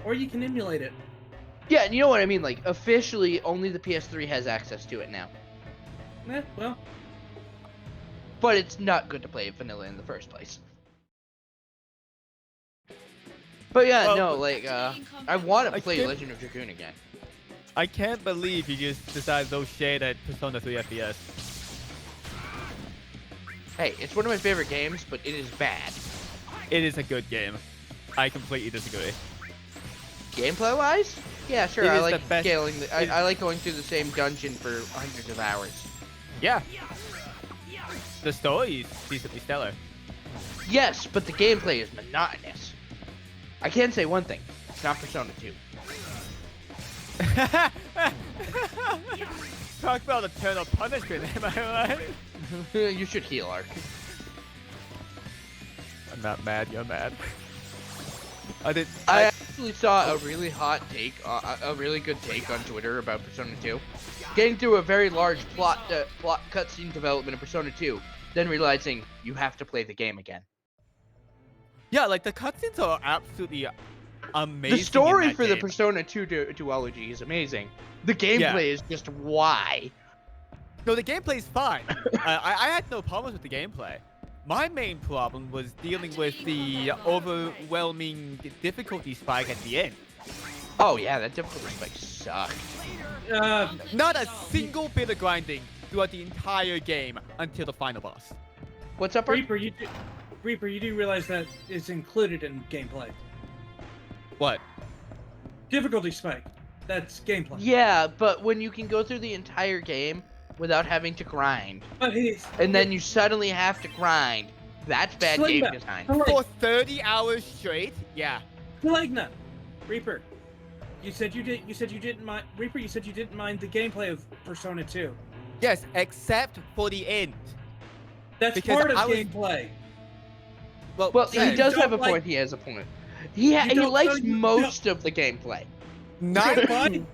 Speaker 1: Or you can emulate it.
Speaker 2: Yeah, and you know what I mean? Like, officially, only the PS3 has access to it now.
Speaker 1: Well,
Speaker 2: But it's not good to play vanilla in the first place. But yeah,
Speaker 3: Well,
Speaker 2: no,
Speaker 3: but-
Speaker 2: like,
Speaker 7: Activating
Speaker 2: I
Speaker 7: combat
Speaker 2: want to
Speaker 3: I
Speaker 2: play
Speaker 3: can't-
Speaker 2: Legend of Dragoon again.
Speaker 3: I can't believe you just decided to throw shade at Persona 3 FPS.
Speaker 2: Hey, it's one of my favorite games, but it is bad.
Speaker 3: It is a good game. I completely disagree.
Speaker 2: Gameplay-wise? Yeah, sure,
Speaker 3: It
Speaker 2: I
Speaker 3: is
Speaker 2: like
Speaker 3: the best-
Speaker 2: scaling.
Speaker 3: it-
Speaker 2: I like going through the same dungeon for hundreds of hours.
Speaker 3: Yeah. The story is decently stellar.
Speaker 2: Yes, but the gameplay is monotonous. I can say one thing. It's not Persona 2.
Speaker 3: Talk about eternal punishment, am I right?
Speaker 2: You should heal, Ark.
Speaker 3: I'm not mad, you're mad.
Speaker 2: I actually saw a really hot take, a really good take on Twitter about Persona 2. Getting through a very large plot cutscene development of Persona 2, then realizing you have to play the game again.
Speaker 3: Yeah, like the cutscenes are absolutely amazing.
Speaker 2: The story
Speaker 3: in that
Speaker 2: for the
Speaker 3: game.
Speaker 2: Persona 2 duology is amazing. The gameplay
Speaker 3: Yeah.
Speaker 2: is just why.
Speaker 3: No, the gameplay's fine. I had no problems with the gameplay. My main problem was dealing with the overwhelming difficulty spike at the end.
Speaker 2: Oh yeah, that difficulty spike sucked.
Speaker 3: Not a single bit of grinding throughout the entire game until the final boss.
Speaker 2: What's up, Art?
Speaker 1: Reaper, you do realize that is included in gameplay.
Speaker 3: What?
Speaker 1: Difficulty spike. That's gameplay.
Speaker 2: Yeah, but when you can go through the entire game without having to grind,
Speaker 1: But
Speaker 2: and then you suddenly have to grind, that's bad game
Speaker 1: Slingback.
Speaker 2: design.
Speaker 3: For 30 hours straight? Yeah.
Speaker 1: Flegna. Reaper. You said you didn't mind Reaper, you said you didn't mind the gameplay of Persona 2.
Speaker 3: Yes, except for the end.
Speaker 1: That's
Speaker 3: Because
Speaker 1: part of
Speaker 3: I was-
Speaker 1: gameplay.
Speaker 2: Well,
Speaker 3: yeah,
Speaker 2: he does
Speaker 1: don't
Speaker 2: have a
Speaker 1: like-
Speaker 2: point. He has a point. He
Speaker 1: don't-
Speaker 2: likes
Speaker 1: you
Speaker 2: most of the gameplay.
Speaker 3: 99%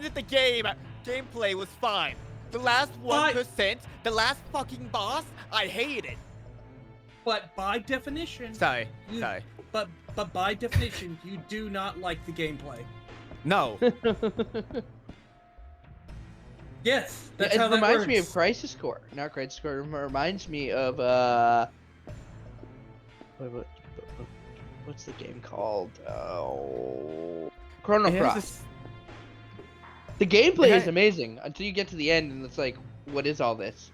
Speaker 3: of the gameplay was fine. The last 1%, the last fucking boss, I hated it.
Speaker 1: But by definition,
Speaker 3: Sorry.
Speaker 1: but by definition, you do not like the gameplay.
Speaker 3: No.
Speaker 1: Yes, that's
Speaker 2: It
Speaker 1: how that
Speaker 2: reminds me of
Speaker 1: works.
Speaker 2: Crisis Core. Not Crisis Core. It reminds me of what's the game called? Oh, Chrono
Speaker 3: It has
Speaker 2: Cross.
Speaker 3: this-
Speaker 2: The gameplay
Speaker 3: it
Speaker 2: is
Speaker 3: ha-
Speaker 2: amazing until you get to the end, and it's like, what is all this?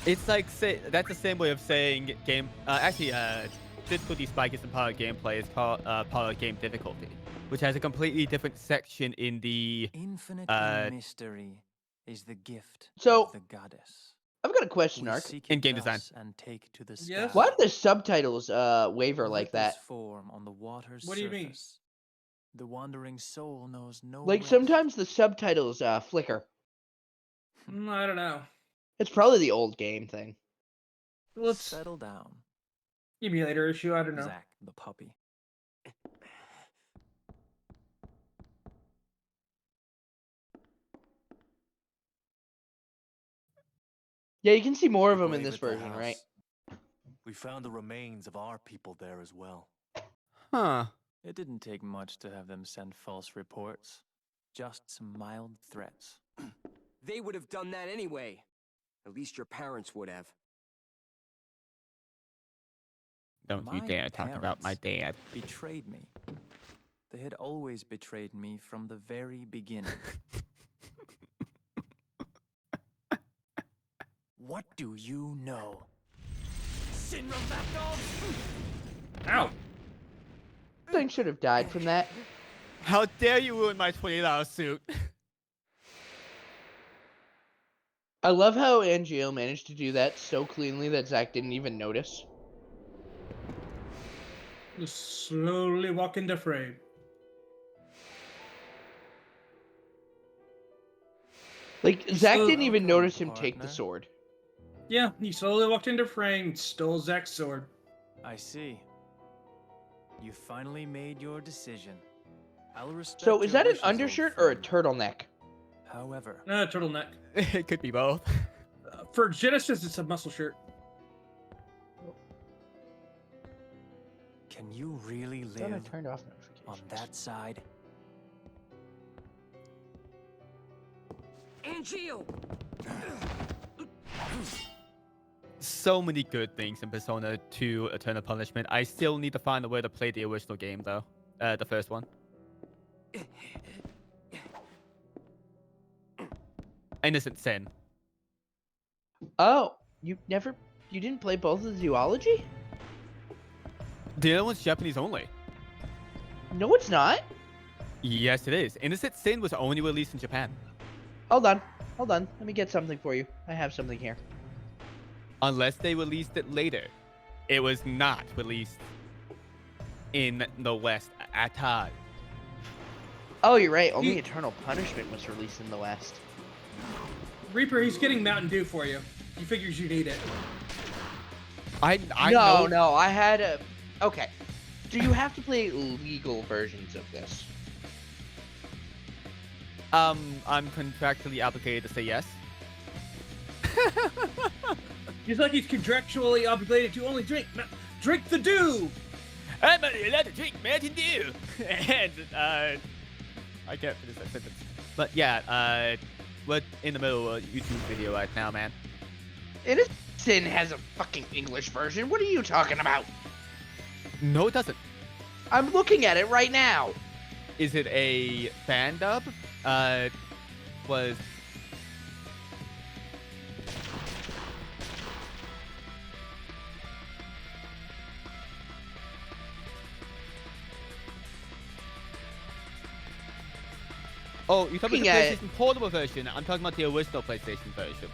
Speaker 3: It's like that's the same way of saying game. Difficulty spike isn't part of gameplay. It's called part of game difficulty, which has a completely different section in the.
Speaker 6: Infinite mystery is the gift
Speaker 2: So-
Speaker 6: of the goddess.
Speaker 2: I've got a question,
Speaker 6: We
Speaker 2: Ark.
Speaker 6: seek
Speaker 3: In
Speaker 6: it
Speaker 3: game design.
Speaker 6: thus and take to the
Speaker 1: Yes?
Speaker 6: sky.
Speaker 2: Why do the subtitles waver like
Speaker 6: Ripples
Speaker 2: that?
Speaker 6: form on the water's
Speaker 1: What do you mean?
Speaker 6: surface. The wandering soul knows no
Speaker 2: Like
Speaker 6: rest.
Speaker 2: sometimes the subtitles flicker.
Speaker 1: I don't know.
Speaker 2: It's probably the old game thing.
Speaker 1: Let's
Speaker 6: Settle down,
Speaker 1: emulator issue. I don't know.
Speaker 6: Zack the puppy.
Speaker 2: Yeah, you can see more of
Speaker 4: The
Speaker 2: them in
Speaker 4: grave
Speaker 2: this
Speaker 4: at the
Speaker 2: version, right?
Speaker 4: house. We found the remains of our people there as well.
Speaker 3: Huh.
Speaker 6: It didn't take much to have them send false reports. Just some mild threats.
Speaker 5: They would have done that anyway. At least your parents would have.
Speaker 3: Don't you
Speaker 6: My
Speaker 3: dare talk about my dad.
Speaker 6: Betrayed me. They had always betrayed me from the very beginning. What do you know? Sinra
Speaker 1: Ow!
Speaker 2: Thing should have died from that.
Speaker 3: How dare you ruin my $20 suit?
Speaker 2: I love how Angeal managed to do that so cleanly that Zack didn't even notice.
Speaker 1: Just slowly walk into frame.
Speaker 2: Like, Zack
Speaker 1: so-
Speaker 2: didn't even
Speaker 6: Welcome,
Speaker 2: notice him take the
Speaker 6: partner.
Speaker 2: sword.
Speaker 1: Yeah, he slowly walked into frame, stole Zack's sword.
Speaker 6: I see. You finally made your decision. I'll respect
Speaker 2: So, is
Speaker 6: your
Speaker 2: that an
Speaker 6: wishes, old
Speaker 2: undershirt or a
Speaker 6: friend.
Speaker 2: turtleneck?
Speaker 6: However,
Speaker 1: Turtleneck.
Speaker 3: It could be both.
Speaker 1: For Genesis, it's a muscle shirt.
Speaker 6: can you really
Speaker 2: I thought I
Speaker 6: live
Speaker 2: turned off
Speaker 6: on
Speaker 2: notifications.
Speaker 6: that side?
Speaker 5: Angeal!
Speaker 3: So many good things in Persona 2 Eternal Punishment. I still need to find a way to play the original game, though. The first one. Innocent Sin.
Speaker 2: Oh, you didn't play both of the duology?
Speaker 3: The other one's Japanese only.
Speaker 2: No, it's not.
Speaker 3: Yes, it is. Innocent Sin was only released in Japan.
Speaker 2: Hold on. Let me get something for you. I have something here.
Speaker 3: Unless they released it later. It was not released in the West at all.
Speaker 2: Oh, you're right. Only
Speaker 1: He-
Speaker 2: Eternal Punishment was released in the West.
Speaker 1: Reaper, he's getting Mountain Dew for you. He figures you need it.
Speaker 3: I
Speaker 2: No,
Speaker 3: know.
Speaker 2: I had a. Okay. Do you have to play legal versions of this?
Speaker 3: I'm contractually obligated to say yes.
Speaker 1: Just like he's contractually obligated to only drink the dew.
Speaker 3: I'm only allowed to drink Mountain Dew. And I can't finish that sentence. But yeah, we're in the middle of a YouTube video right now, man.
Speaker 2: Innocent has a fucking English version. What are you talking about?
Speaker 3: No, it doesn't.
Speaker 2: I'm looking at it right now.
Speaker 3: Is it a fan dub? Was Oh, you're talking about the PlayStation Portable version. I'm talking about the original PlayStation version.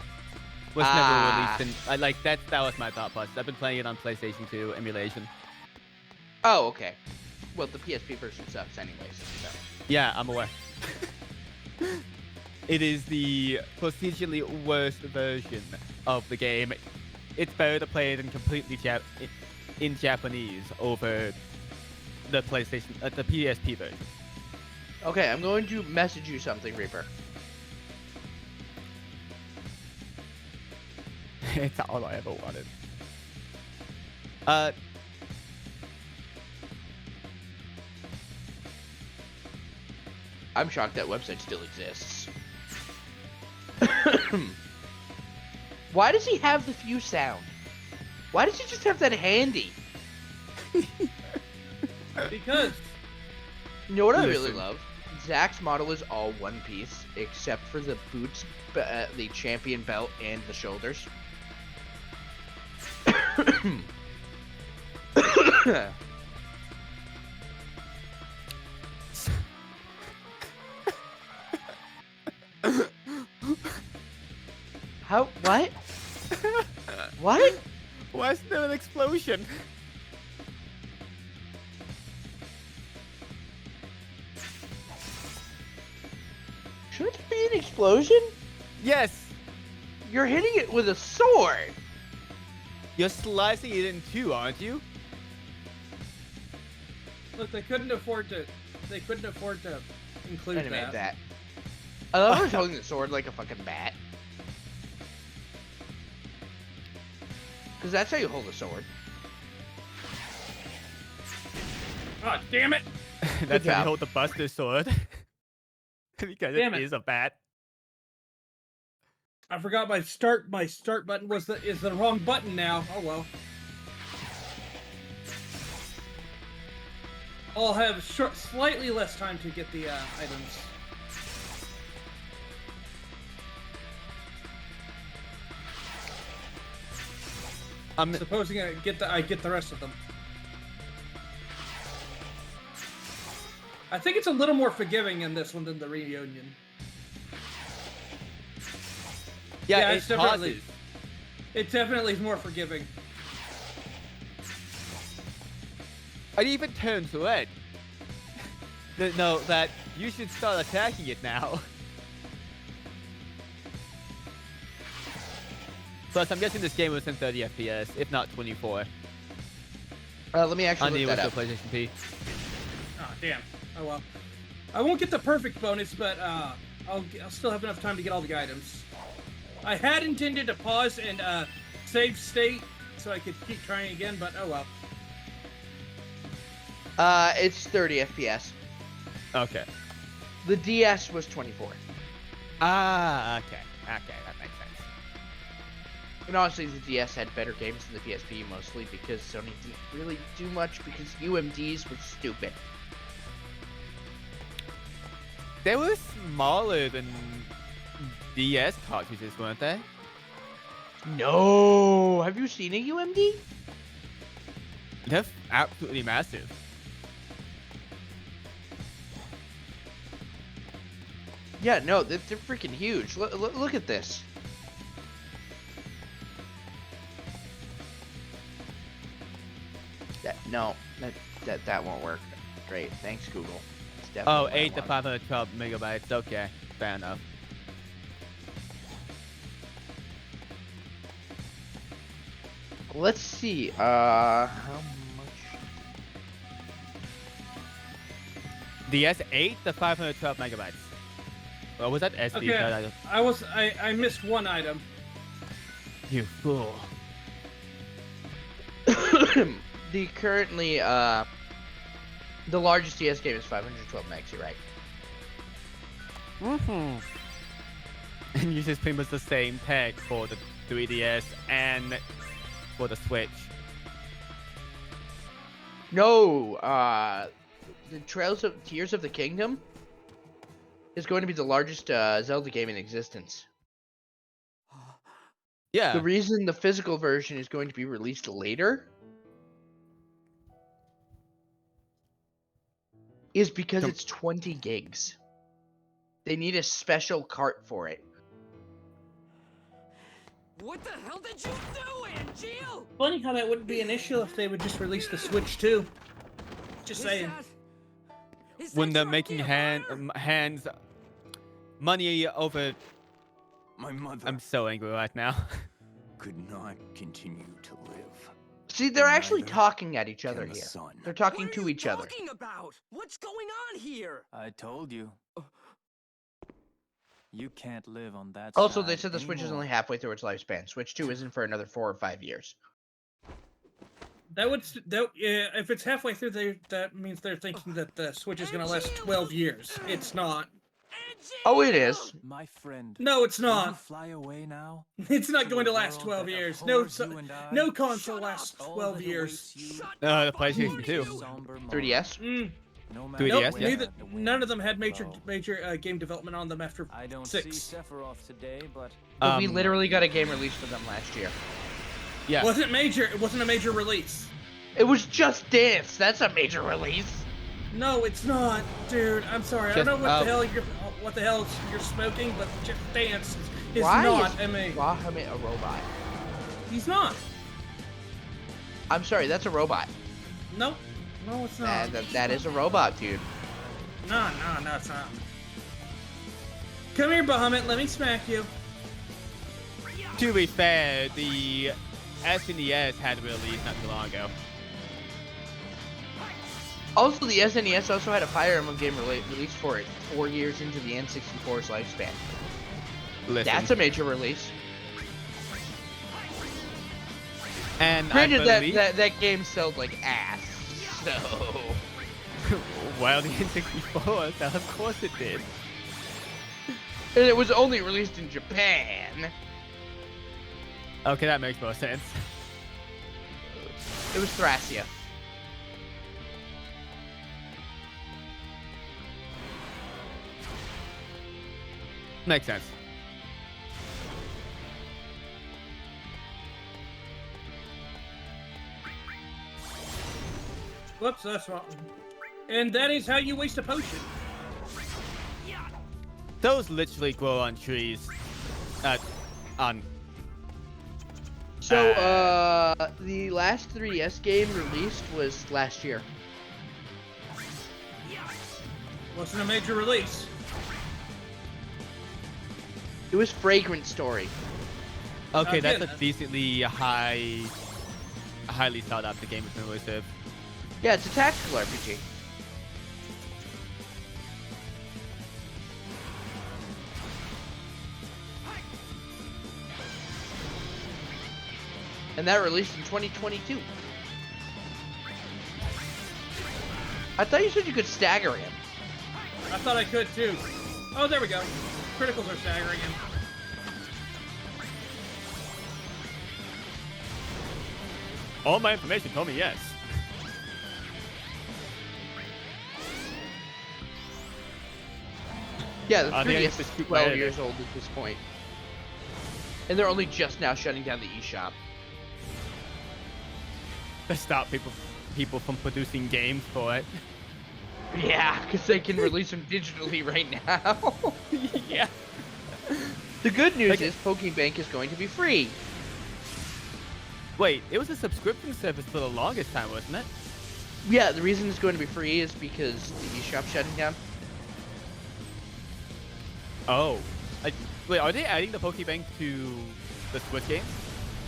Speaker 3: Was never released in that was my thought process. I've been playing it on PlayStation 2 emulation.
Speaker 2: Oh, okay. Well, the PSP version sucks anyways. So.
Speaker 3: Yeah, I'm aware. It is the procedurally worst version of the game. It's better to play it in completely in Japanese over the PlayStation, the PSP version.
Speaker 2: Okay, I'm going to message you something, Reaper.
Speaker 3: It's all I ever wanted.
Speaker 2: I'm shocked that website still exists. Why does he have the fuse sound? Why does he just have that handy?
Speaker 1: Because.
Speaker 2: You know what I really love? Zach's model is all one piece, except for the boots, the champion belt, and the shoulders. How? What? What?
Speaker 3: Why is there an explosion?
Speaker 2: Should it be an explosion?
Speaker 3: Yes.
Speaker 2: You're hitting it with a sword.
Speaker 3: You're slicing it in two, aren't you?
Speaker 1: Look, they couldn't afford to. They couldn't afford to include
Speaker 2: Animate
Speaker 1: that.
Speaker 2: that. I love her holding the sword like a fucking bat. Because that's how you hold a sword.
Speaker 1: Oh, damn it!
Speaker 3: That's how
Speaker 2: job.
Speaker 3: you hold the Buster Sword. Because
Speaker 1: Damn
Speaker 3: it
Speaker 1: it.
Speaker 3: is a bat.
Speaker 1: I forgot my start button is the wrong button now. Oh well. I'll have slightly less time to get the items.
Speaker 3: I'm
Speaker 1: Supposing I get the rest of them. I think it's a little more forgiving in this one than the reunion.
Speaker 3: yeah,
Speaker 1: it's
Speaker 3: it
Speaker 1: definitely
Speaker 3: pauses.
Speaker 1: it definitely is more forgiving.
Speaker 3: It even turns red. No, that you should start attacking it now. Plus, I'm guessing this game was in 30 FPS, if not 24,
Speaker 2: Let me
Speaker 3: on
Speaker 2: actually
Speaker 3: the
Speaker 2: look that
Speaker 3: original
Speaker 2: up.
Speaker 3: PlayStation P.
Speaker 1: Oh damn. Oh well. I won't get the perfect bonus, but I'll still have enough time to get all the items. I had intended to pause and save state so I could keep trying again, but oh well.
Speaker 2: It's 30 FPS.
Speaker 3: Okay.
Speaker 2: The DS was 24.
Speaker 3: Ah, okay. Okay, that makes sense.
Speaker 2: And honestly, the DS had better games than the PSP, mostly because Sony didn't really do much because UMDs were stupid.
Speaker 3: They were smaller than DS cartridges, weren't they?
Speaker 2: No! Have you seen a UMD?
Speaker 3: They're absolutely massive.
Speaker 2: Yeah, no, they're freaking huge. Look at this. That won't work. Great, thanks Google. It's definitely
Speaker 3: Oh,
Speaker 2: what I
Speaker 3: 8 to
Speaker 2: want.
Speaker 3: 512 megabytes. Okay, fair enough.
Speaker 2: Let's see. How much?
Speaker 3: DS 8 to 512 megabytes. Or was that SD?
Speaker 1: Okay. I missed one item.
Speaker 3: You fool.
Speaker 2: the currently the largest DS game is 512 megs. You're right.
Speaker 3: And uses pretty much the same tech for the 3DS and for the Switch.
Speaker 2: No, the Tears of the Kingdom is going to be the largest Zelda game in existence.
Speaker 3: Yeah.
Speaker 2: The reason the physical version is going to be released later is because it's 20 gigs. They need a special cart for it.
Speaker 5: What the hell did you do, Angeal?
Speaker 1: Funny how that wouldn't be an issue if they would just release the Switch too. Just saying.
Speaker 3: When they're
Speaker 5: your
Speaker 3: making
Speaker 5: idea, Banoran?
Speaker 3: hands money over.
Speaker 6: My mother
Speaker 3: I'm so angry right now.
Speaker 6: could not continue to live.
Speaker 2: See, they're actually
Speaker 6: Neither
Speaker 2: talking at each other
Speaker 6: can the
Speaker 2: here.
Speaker 6: sun.
Speaker 2: They're talking
Speaker 5: What are
Speaker 2: to
Speaker 5: you
Speaker 2: each other.
Speaker 5: talking about? What's going on here?
Speaker 6: I told you. You can't live on that
Speaker 2: Also,
Speaker 6: side
Speaker 2: they said the Switch is
Speaker 6: anymore.
Speaker 2: only halfway through its lifespan. Switch 2 isn't for another 4 or 5 years.
Speaker 1: If it's halfway through, that means they're thinking that the Switch is going to last 12 years. It's not.
Speaker 2: Oh, it is.
Speaker 6: My friend.
Speaker 1: No, it's
Speaker 6: will you
Speaker 1: not.
Speaker 6: fly away now?
Speaker 1: It's not
Speaker 6: to
Speaker 1: going
Speaker 6: a
Speaker 1: to last
Speaker 6: world
Speaker 1: 12
Speaker 6: that
Speaker 1: years.
Speaker 6: abhors you and I?
Speaker 1: No console
Speaker 5: Shut
Speaker 1: lasts
Speaker 5: up.
Speaker 6: All
Speaker 1: 12
Speaker 6: that
Speaker 1: years.
Speaker 6: awaits you
Speaker 3: The PlayStation
Speaker 6: is
Speaker 3: 2.
Speaker 6: a somber moment.
Speaker 2: 3DS.
Speaker 6: No matter
Speaker 3: 3DS,
Speaker 1: Nope,
Speaker 3: yeah.
Speaker 6: where
Speaker 1: neither,
Speaker 6: the wind
Speaker 1: none of them had major
Speaker 6: blow.
Speaker 1: game development on them after
Speaker 6: I don't see
Speaker 1: 6.
Speaker 6: Sephiroth today, but
Speaker 2: But we literally got a game released for them last year.
Speaker 3: Yeah.
Speaker 1: It wasn't a major release.
Speaker 2: It was Just Dance. That's a major release.
Speaker 1: No, it's not, dude. I'm sorry. I
Speaker 3: Just-
Speaker 1: don't know what the hell you're smoking, but Just Dance is
Speaker 2: Why
Speaker 1: not
Speaker 2: is
Speaker 1: a major.
Speaker 2: Wahame a robot?
Speaker 1: He's not.
Speaker 2: I'm sorry, that's a robot.
Speaker 1: No, it's not.
Speaker 2: That is a robot, dude.
Speaker 1: No, it's not. Come here, Bahamut. Let me smack you.
Speaker 3: To be fair, the SNES had released not too long ago.
Speaker 2: Also, the SNES also had a Fire Emblem game released for it 4 years into the N64's lifespan.
Speaker 3: Listen.
Speaker 2: That's a major release.
Speaker 3: And
Speaker 2: Granted,
Speaker 3: I believe,
Speaker 2: that game sold like ass. So
Speaker 3: well, the N64, so of course it did.
Speaker 2: and it was only released in Japan.
Speaker 3: Okay, that makes more sense.
Speaker 2: It was Thracia.
Speaker 3: Makes sense.
Speaker 1: Whoops, that's wrong. And that is how you waste a potion.
Speaker 3: Those literally grow on trees. On.
Speaker 2: So, the last 3DS game released was last year.
Speaker 1: Wasn't a major release.
Speaker 2: It was Fragrant Story.
Speaker 3: Okay, that's
Speaker 1: Again,
Speaker 3: a decently highly sought after game it's been released with.
Speaker 2: Yeah, it's a tactical RPG. And that released in 2022. I thought you said you could stagger him.
Speaker 1: I thought I could too. Oh, there we go. Criticals are staggering him.
Speaker 3: All my information told me yes.
Speaker 2: Yeah, the
Speaker 3: I think I
Speaker 2: 3DS
Speaker 3: used to
Speaker 2: is
Speaker 3: shoot
Speaker 2: 12
Speaker 3: my
Speaker 2: years old at this point. And they're only just now shutting down the eShop.
Speaker 3: To stop people from producing games for it.
Speaker 2: Yeah, because they can release them digitally right now.
Speaker 3: Yeah.
Speaker 2: The good news
Speaker 3: Like-
Speaker 2: is Pokebank is going to be free.
Speaker 3: Wait, it was a subscription service for the longest time, wasn't it?
Speaker 2: Yeah, the reason it's going to be free is because the eShop's shutting down.
Speaker 3: Oh. Wait, are they adding the Pokebank to the Switch game?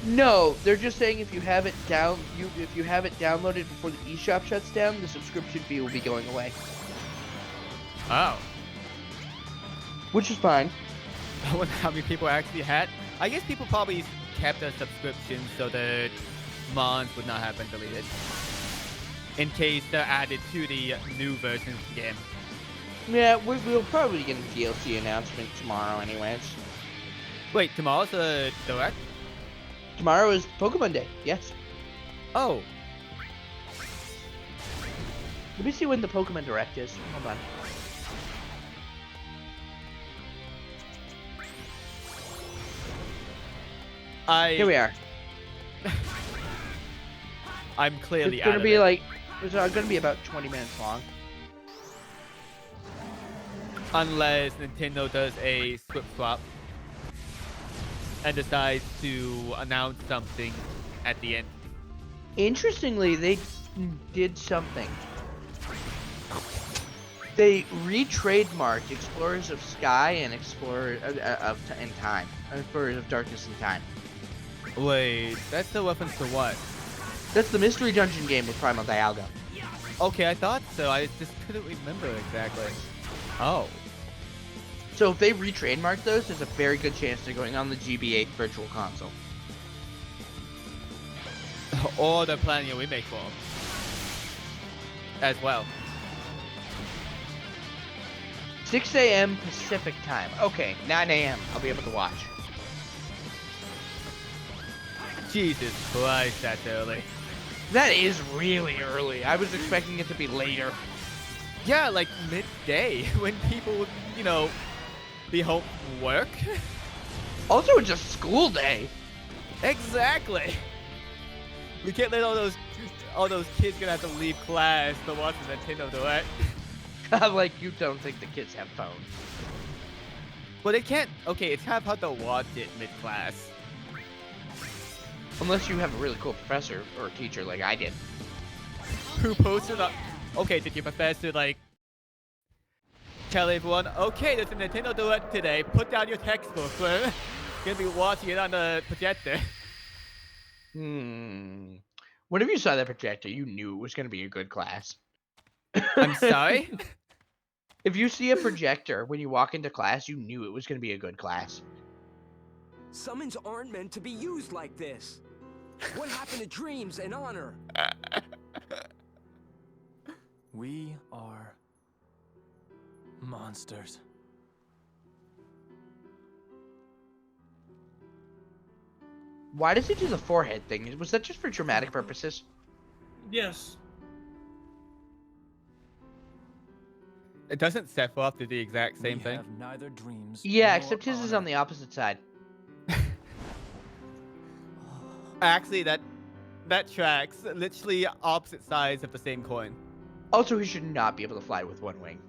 Speaker 2: No, they're just saying if you have it if you have it downloaded before the eShop shuts down, the subscription fee will be going away,
Speaker 3: Oh.
Speaker 2: which is fine.
Speaker 3: I wonder how many people actually had. I guess people probably kept their subscription so that Mons would not have been deleted. In case they're added to the new version of the game.
Speaker 2: Yeah, we'll probably get a DLC announcement tomorrow anyways.
Speaker 3: Wait, tomorrow's a direct?
Speaker 2: Tomorrow is Pokemon Day, yes.
Speaker 3: Oh.
Speaker 2: Let me see when the Pokemon Direct is. Hold on. Here we are.
Speaker 3: I'm clearly
Speaker 2: It's gonna
Speaker 3: out
Speaker 2: be
Speaker 3: of it.
Speaker 2: like, it's gonna be about 20 minutes long.
Speaker 3: Unless Nintendo does a swip swap and decides to announce something at the end.
Speaker 2: Interestingly, they did something. They re-trademarked Explorers of Sky and Explorers in Time. Explorers of Darkness and Time.
Speaker 3: Wait, that's a reference to what?
Speaker 2: That's the Mystery Dungeon game with Primal Dialga.
Speaker 3: Okay, I thought so. I just couldn't remember exactly. Oh.
Speaker 2: So if they re-trademark those, there's a very good chance they're going on the GB8 Virtual Console.
Speaker 3: Or they're planning a remake for them. As well.
Speaker 2: 6 a.m. Pacific time. Okay, 9 a.m. I'll be able to watch.
Speaker 3: Jesus Christ, that's early.
Speaker 2: That is really early. I was expecting it to be later.
Speaker 3: Yeah, like midday when people would, you know, be home from work.
Speaker 2: Also, it's a school day.
Speaker 3: Exactly. We can't let all those kids gonna have to leave class to watch the Nintendo Direct.
Speaker 2: Like, you don't think the kids have phones.
Speaker 3: Well, they can't. Okay, it's kind of hard to watch it mid-class.
Speaker 2: Unless you have a really cool professor or teacher like I did.
Speaker 3: Who posted up? Okay, did your professor like tell everyone? Okay, there's a Nintendo Direct today. Put down your textbook. We're gonna be watching it on the projector.
Speaker 2: Whenever you saw that projector, you knew it was gonna be a good class.
Speaker 3: I'm sorry.
Speaker 2: If you see a projector when you walk into class, you knew it was gonna be a good class.
Speaker 5: Summons aren't meant to be used like this. What happened to dreams and honor?
Speaker 6: We are monsters.
Speaker 2: Why does he do the forehead thing? Was that just for dramatic purposes?
Speaker 1: Yes.
Speaker 3: It doesn't Sephiroth do the exact same
Speaker 6: We
Speaker 3: thing?
Speaker 6: have neither dreams.
Speaker 2: Yeah,
Speaker 6: nor
Speaker 2: except his is on
Speaker 6: honor.
Speaker 2: the opposite side.
Speaker 3: Actually, that tracks. Literally opposite sides of the same coin.
Speaker 2: Also, he should not be able to fly with one wing.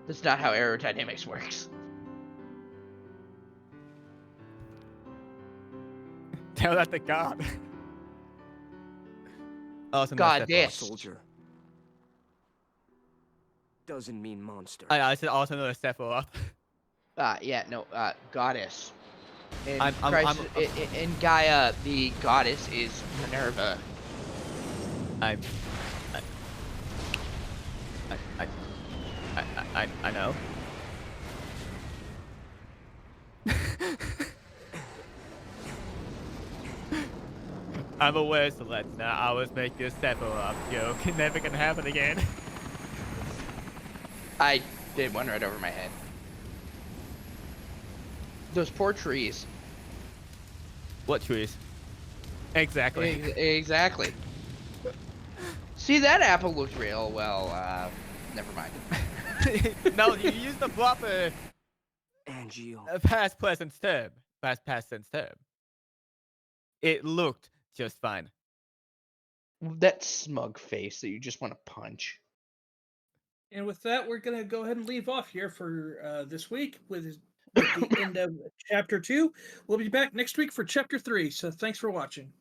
Speaker 2: That's not how aerodynamics works.
Speaker 3: Tell that to God. Also, no
Speaker 2: God,
Speaker 3: Sephiroth.
Speaker 2: this.
Speaker 5: Soldier. Doesn't mean monster.
Speaker 3: I said also know Sephiroth.
Speaker 2: Yeah, no, goddess. In,
Speaker 3: I'm-
Speaker 2: in Gaia, the goddess is Minerva.
Speaker 3: I know. I'm aware, Celeste. I was making a Sephiroth joke. Never gonna happen again.
Speaker 2: I did one right over my head. Those poor trees.
Speaker 3: What trees? Exactly.
Speaker 2: Exactly. See, that apple looked real. Well, never mind.
Speaker 3: No, you used the proper
Speaker 5: Angeal.
Speaker 3: past present term. Past tense term. It looked just fine.
Speaker 2: That smug face that you just want to punch.
Speaker 1: And with that, we're going to go ahead and leave off here for this week with the end of Chapter 2. We'll be back next week for Chapter 3, so thanks for watching.